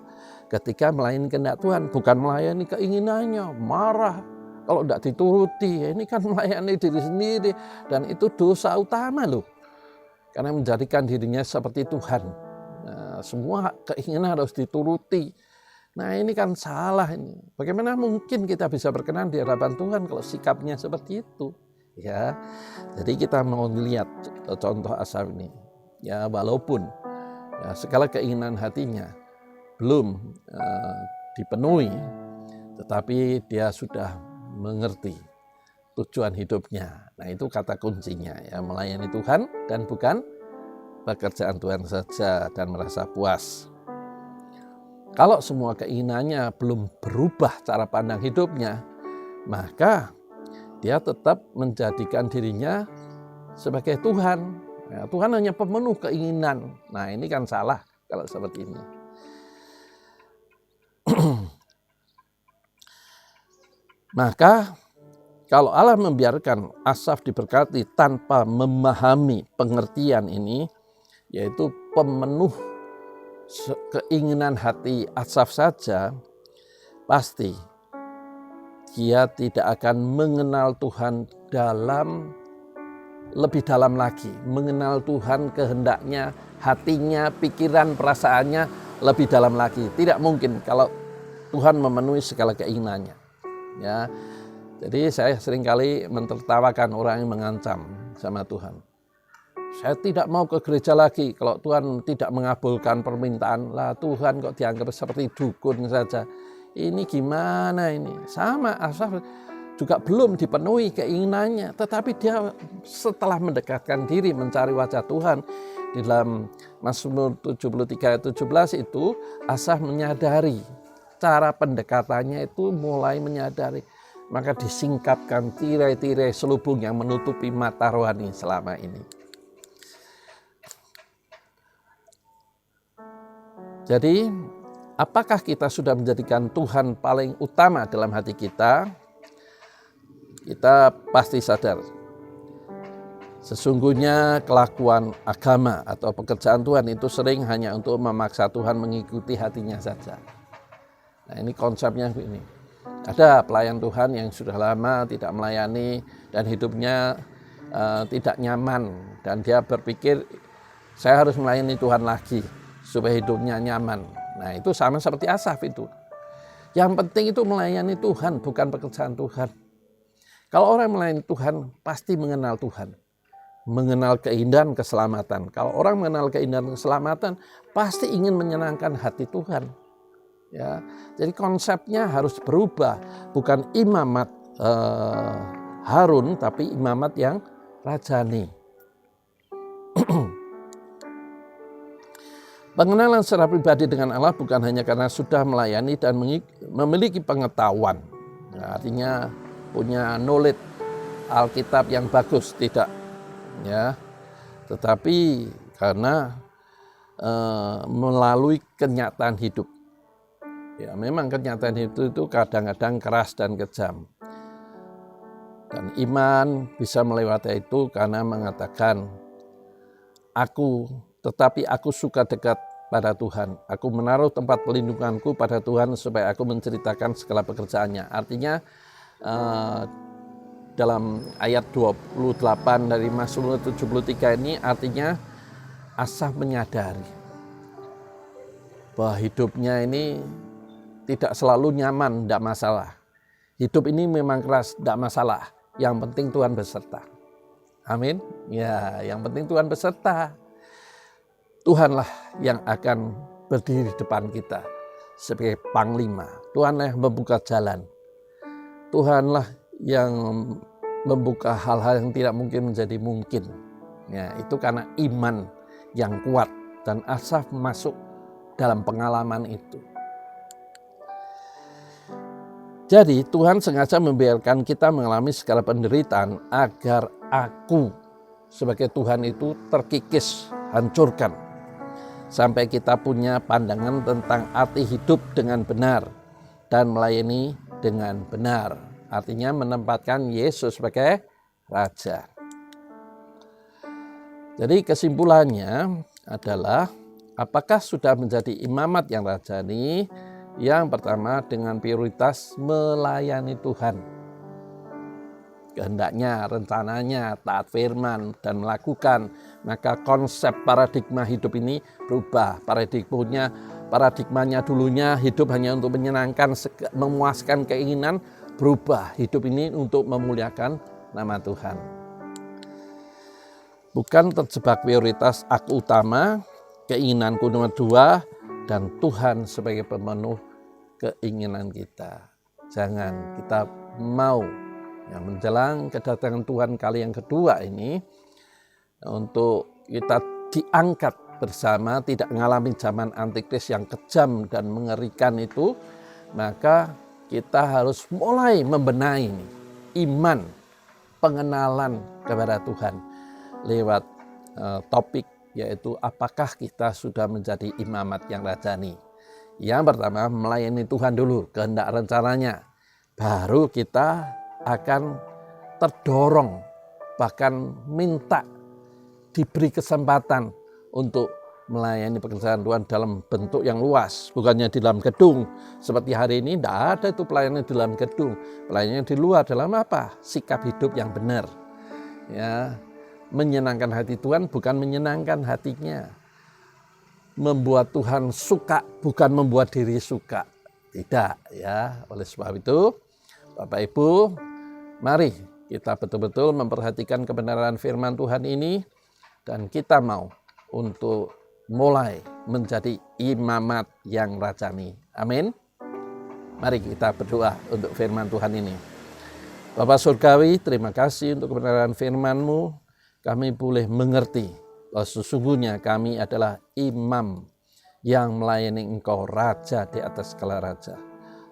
Ketika melayani kehendak Tuhan, bukan melayani keinginannya, marah kalau tidak dituruti. Ini kan melayani diri sendiri dan itu dosa utama loh. Karena menjadikan dirinya seperti Tuhan. Nah, semua keinginan harus dituruti. Nah, ini kan salah ini. Bagaimana mungkin kita bisa berkenan di hadapan Tuhan kalau sikapnya seperti itu? Ya, jadi kita mau lihat contoh Asaf ini. Ya, walaupun ya, segala keinginan hatinya belum dipenuhi, tetapi dia sudah mengerti tujuan hidupnya. Nah, itu kata kuncinya, ya, melayani Tuhan dan bukan pekerjaan Tuhan saja dan merasa puas. Kalau semua keinginannya belum berubah cara pandang hidupnya, maka dia tetap menjadikan dirinya sebagai Tuhan. Ya, Tuhan hanya pemenuh keinginan. Nah, ini kan salah kalau seperti ini. Maka kalau Allah membiarkan Asaf diberkati tanpa memahami pengertian ini, yaitu pemenuh keinginan hati Asaf saja, pasti dia tidak akan mengenal Tuhan lebih dalam lagi. Mengenal Tuhan, kehendaknya, hatinya, pikiran, perasaannya lebih dalam lagi. Tidak mungkin kalau Tuhan memenuhi segala keinginannya. Ya, jadi saya seringkali mentertawakan orang yang mengancam sama Tuhan. Saya tidak mau ke gereja lagi kalau Tuhan tidak mengabulkan permintaan. Lah Tuhan kok dianggap seperti dukun saja. Ini gimana ini? Sama Asaf juga belum dipenuhi keinginannya. Tetapi dia setelah mendekatkan diri mencari wajah Tuhan. Di dalam Mazmur 73 ayat 17 itu Asaf menyadari cara pendekatannya itu mulai menyadari. Maka disingkapkan tirai-tirai selubung yang menutupi mata rohani selama ini. Jadi, apakah kita sudah menjadikan Tuhan paling utama dalam hati kita? Kita pasti sadar. Sesungguhnya kelakuan agama atau pekerjaan Tuhan itu sering hanya untuk memaksa Tuhan mengikuti hatinya saja. Nah, ini konsepnya ini. Ada pelayan Tuhan yang sudah lama tidak melayani dan hidupnya tidak nyaman. Dan dia berpikir, saya harus melayani Tuhan lagi supaya hidupnya nyaman. Nah, itu sama seperti Asaf itu. Yang penting itu melayani Tuhan, bukan pekerjaan Tuhan. Kalau orang melayani Tuhan, pasti mengenal Tuhan. Mengenal keindahan keselamatan. Kalau orang mengenal keindahan keselamatan, pasti ingin menyenangkan hati Tuhan. Ya, jadi konsepnya harus berubah, bukan imamat Harun, tapi imamat yang rajani. Pengenalan secara pribadi dengan Allah bukan hanya karena sudah melayani dan memiliki pengetahuan, nah, artinya punya knowledge Alkitab yang bagus, tidak, ya, tetapi karena melalui kenyataan hidup. Ya, memang kenyataan hidup itu kadang-kadang keras dan kejam. Dan iman bisa melewati itu karena mengatakan, tetapi aku suka dekat pada Tuhan. Aku menaruh tempat pelindunganku pada Tuhan supaya aku menceritakan segala pekerjaannya. Artinya dalam ayat 28 dari Mazmur 73 ini artinya Asaf menyadari bahwa hidupnya ini tidak selalu nyaman, tidak masalah. Hidup ini memang keras, tidak masalah. Yang penting Tuhan beserta. Amin. Ya, yang penting Tuhan beserta. Tuhanlah yang akan berdiri di depan kita sebagai panglima. Tuhanlah yang membuka jalan. Tuhanlah yang membuka hal-hal yang tidak mungkin menjadi mungkin. Ya, itu karena iman yang kuat dan Asaf masuk dalam pengalaman itu. Jadi Tuhan sengaja membiarkan kita mengalami segala penderitaan agar aku sebagai Tuhan itu terkikis, hancurkan. Sampai kita punya pandangan tentang arti hidup dengan benar dan melayani dengan benar. Artinya menempatkan Yesus sebagai Raja. Jadi kesimpulannya adalah apakah sudah menjadi imamat yang rajani? Yang pertama dengan prioritas melayani Tuhan. Kehendaknya, rencananya, taat firman, dan melakukan. Maka konsep paradigma hidup ini berubah. Paradigmanya dulunya hidup hanya untuk menyenangkan, memuaskan keinginan, berubah. Hidup ini untuk memuliakan nama Tuhan. Bukan terjebak prioritas aku utama, keinginanku nomor 2, dan Tuhan sebagai pemenuh keinginan kita. Jangan kita mau menjelang kedatangan Tuhan kali yang kedua ini untuk kita diangkat bersama, tidak mengalami zaman antikris yang kejam dan mengerikan itu, maka kita harus mulai membenahi iman, pengenalan kepada Tuhan lewat topik yaitu apakah kita sudah menjadi imamat yang rajani. Yang pertama melayani Tuhan dulu, kehendak rencananya, baru kita akan terdorong, bahkan minta diberi kesempatan untuk melayani pekerjaan Tuhan dalam bentuk yang luas, bukannya di dalam gedung. Seperti hari ini tidak ada itu pelayanan di dalam gedung. Pelayanan di luar dalam apa? Sikap hidup yang benar. Ya, menyenangkan hati Tuhan bukan menyenangkan hatinya. membuat Tuhan suka, bukan membuat diri suka. Tidak ya. Oleh sebab itu, Bapak Ibu, mari kita betul-betul memperhatikan kebenaran firman Tuhan ini dan kita mau untuk mulai menjadi imamat yang rajani. Amin. Mari kita berdoa untuk firman Tuhan ini. Bapa Surgawi, terima kasih untuk kebenaran firman-Mu. Kami boleh mengerti bahwa sesungguhnya kami adalah imam yang melayani Engkau, Raja di atas segala raja.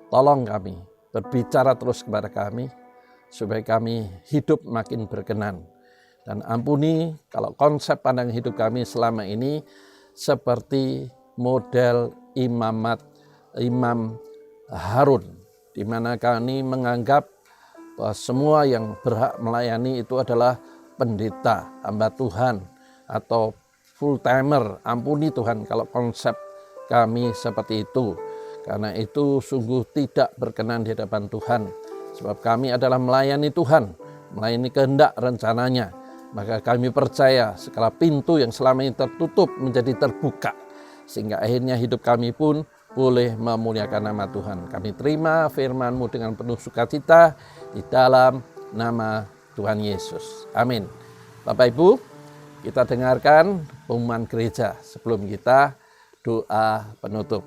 Tolong kami, berbicara terus kepada kami, supaya kami hidup makin berkenan. Dan ampuni kalau konsep pandang hidup kami selama ini seperti model Imam Harun, di mana kami menganggap bahwa semua yang berhak melayani itu adalah pendeta, hamba Tuhan, atau full timer. Ampuni Tuhan kalau konsep kami seperti itu, karena itu sungguh tidak berkenan di hadapan Tuhan. Sebab kami adalah melayani Tuhan, melayani kehendak rencananya. Maka kami percaya segala pintu yang selama ini tertutup menjadi terbuka. Sehingga akhirnya hidup kami pun boleh memuliakan nama Tuhan. Kami terima firman-Mu dengan penuh sukacita di dalam nama Tuhan Yesus. Amin. Bapak Ibu, kita dengarkan pengumuman gereja sebelum kita doa penutup.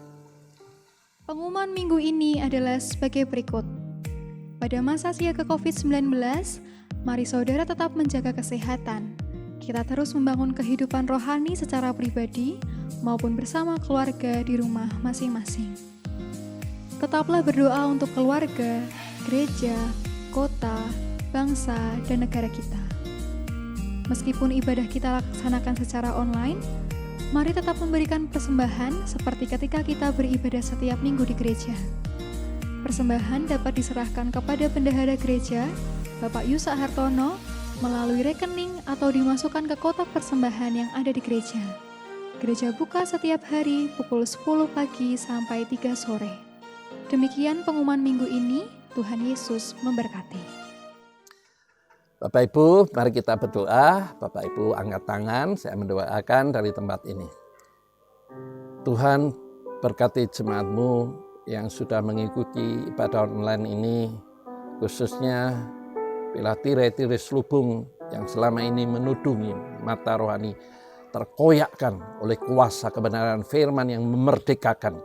Pengumuman minggu ini adalah sebagai berikut. Pada masa siaga COVID-19, mari saudara tetap menjaga kesehatan. Kita terus membangun kehidupan rohani secara pribadi maupun bersama keluarga di rumah masing-masing. Tetaplah berdoa untuk keluarga, gereja, kota, bangsa, dan negara kita. Meskipun ibadah kita laksanakan secara online, mari tetap memberikan persembahan seperti ketika kita beribadah setiap minggu di gereja. Persembahan dapat diserahkan kepada bendahara gereja, Bapak Yusa Hartono, melalui rekening atau dimasukkan ke kotak persembahan yang ada di gereja. Gereja buka setiap hari pukul 10 pagi sampai 3 sore. Demikian pengumuman minggu ini, Tuhan Yesus memberkati. Bapak Ibu, mari kita berdoa. Bapak Ibu angkat tangan, saya mendoakan dari tempat ini. Tuhan berkati jemaat-Mu yang sudah mengikuti ibadah online ini, khususnya bila tirai-tirai selubung yang selama ini menudungi mata rohani terkoyakkan oleh kuasa kebenaran firman yang memerdekakan,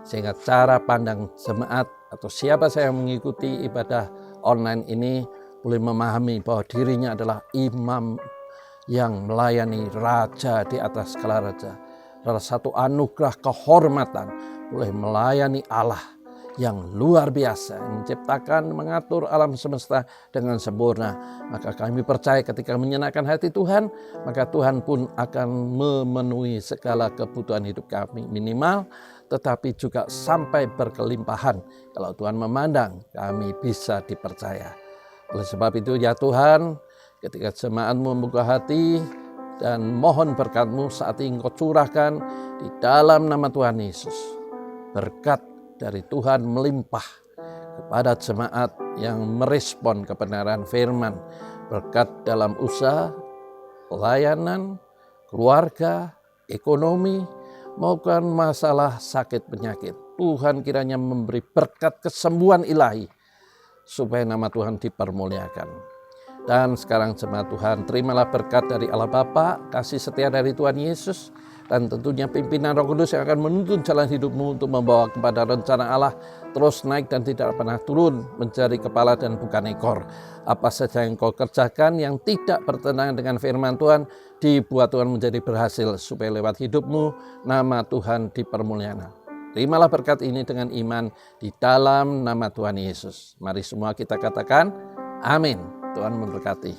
sehingga cara pandang jemaat atau siapa saya yang mengikuti ibadah online ini boleh memahami bahwa dirinya adalah imam yang melayani Raja di atas segala raja. Salah satu anugerah kehormatan boleh melayani Allah yang luar biasa, yang menciptakan, mengatur alam semesta dengan sempurna. Maka kami percaya ketika menyenangkan hati Tuhan, maka Tuhan pun akan memenuhi segala kebutuhan hidup kami minimal, tetapi juga sampai berkelimpahan. Kalau Tuhan memandang, kami bisa dipercaya. Oleh sebab itu ya Tuhan, ketika jemaat-Mu membuka hati dan mohon berkat-Mu saat ini Engkau curahkan di dalam nama Tuhan Yesus. Berkat dari Tuhan melimpah kepada jemaat yang merespon kebenaran firman. Berkat dalam usaha, pelayanan, keluarga, ekonomi, maupun masalah sakit penyakit. Tuhan kiranya memberi berkat kesembuhan ilahi supaya nama Tuhan dipermuliakan. Dan sekarang jemaat Tuhan, terimalah berkat dari Allah Bapa, kasih setia dari Tuhan Yesus, dan tentunya pimpinan Roh Kudus yang akan menuntun jalan hidupmu untuk membawa kepada rencana Allah terus naik dan tidak pernah turun, menjadi kepala dan bukan ekor. Apa saja yang kau kerjakan yang tidak bertentangan dengan firman Tuhan, dibuat Tuhan menjadi berhasil, supaya lewat hidupmu nama Tuhan dipermuliakan. Terimalah berkat ini dengan iman di dalam nama Tuhan Yesus. Mari semua kita katakan amin. Tuhan memberkati.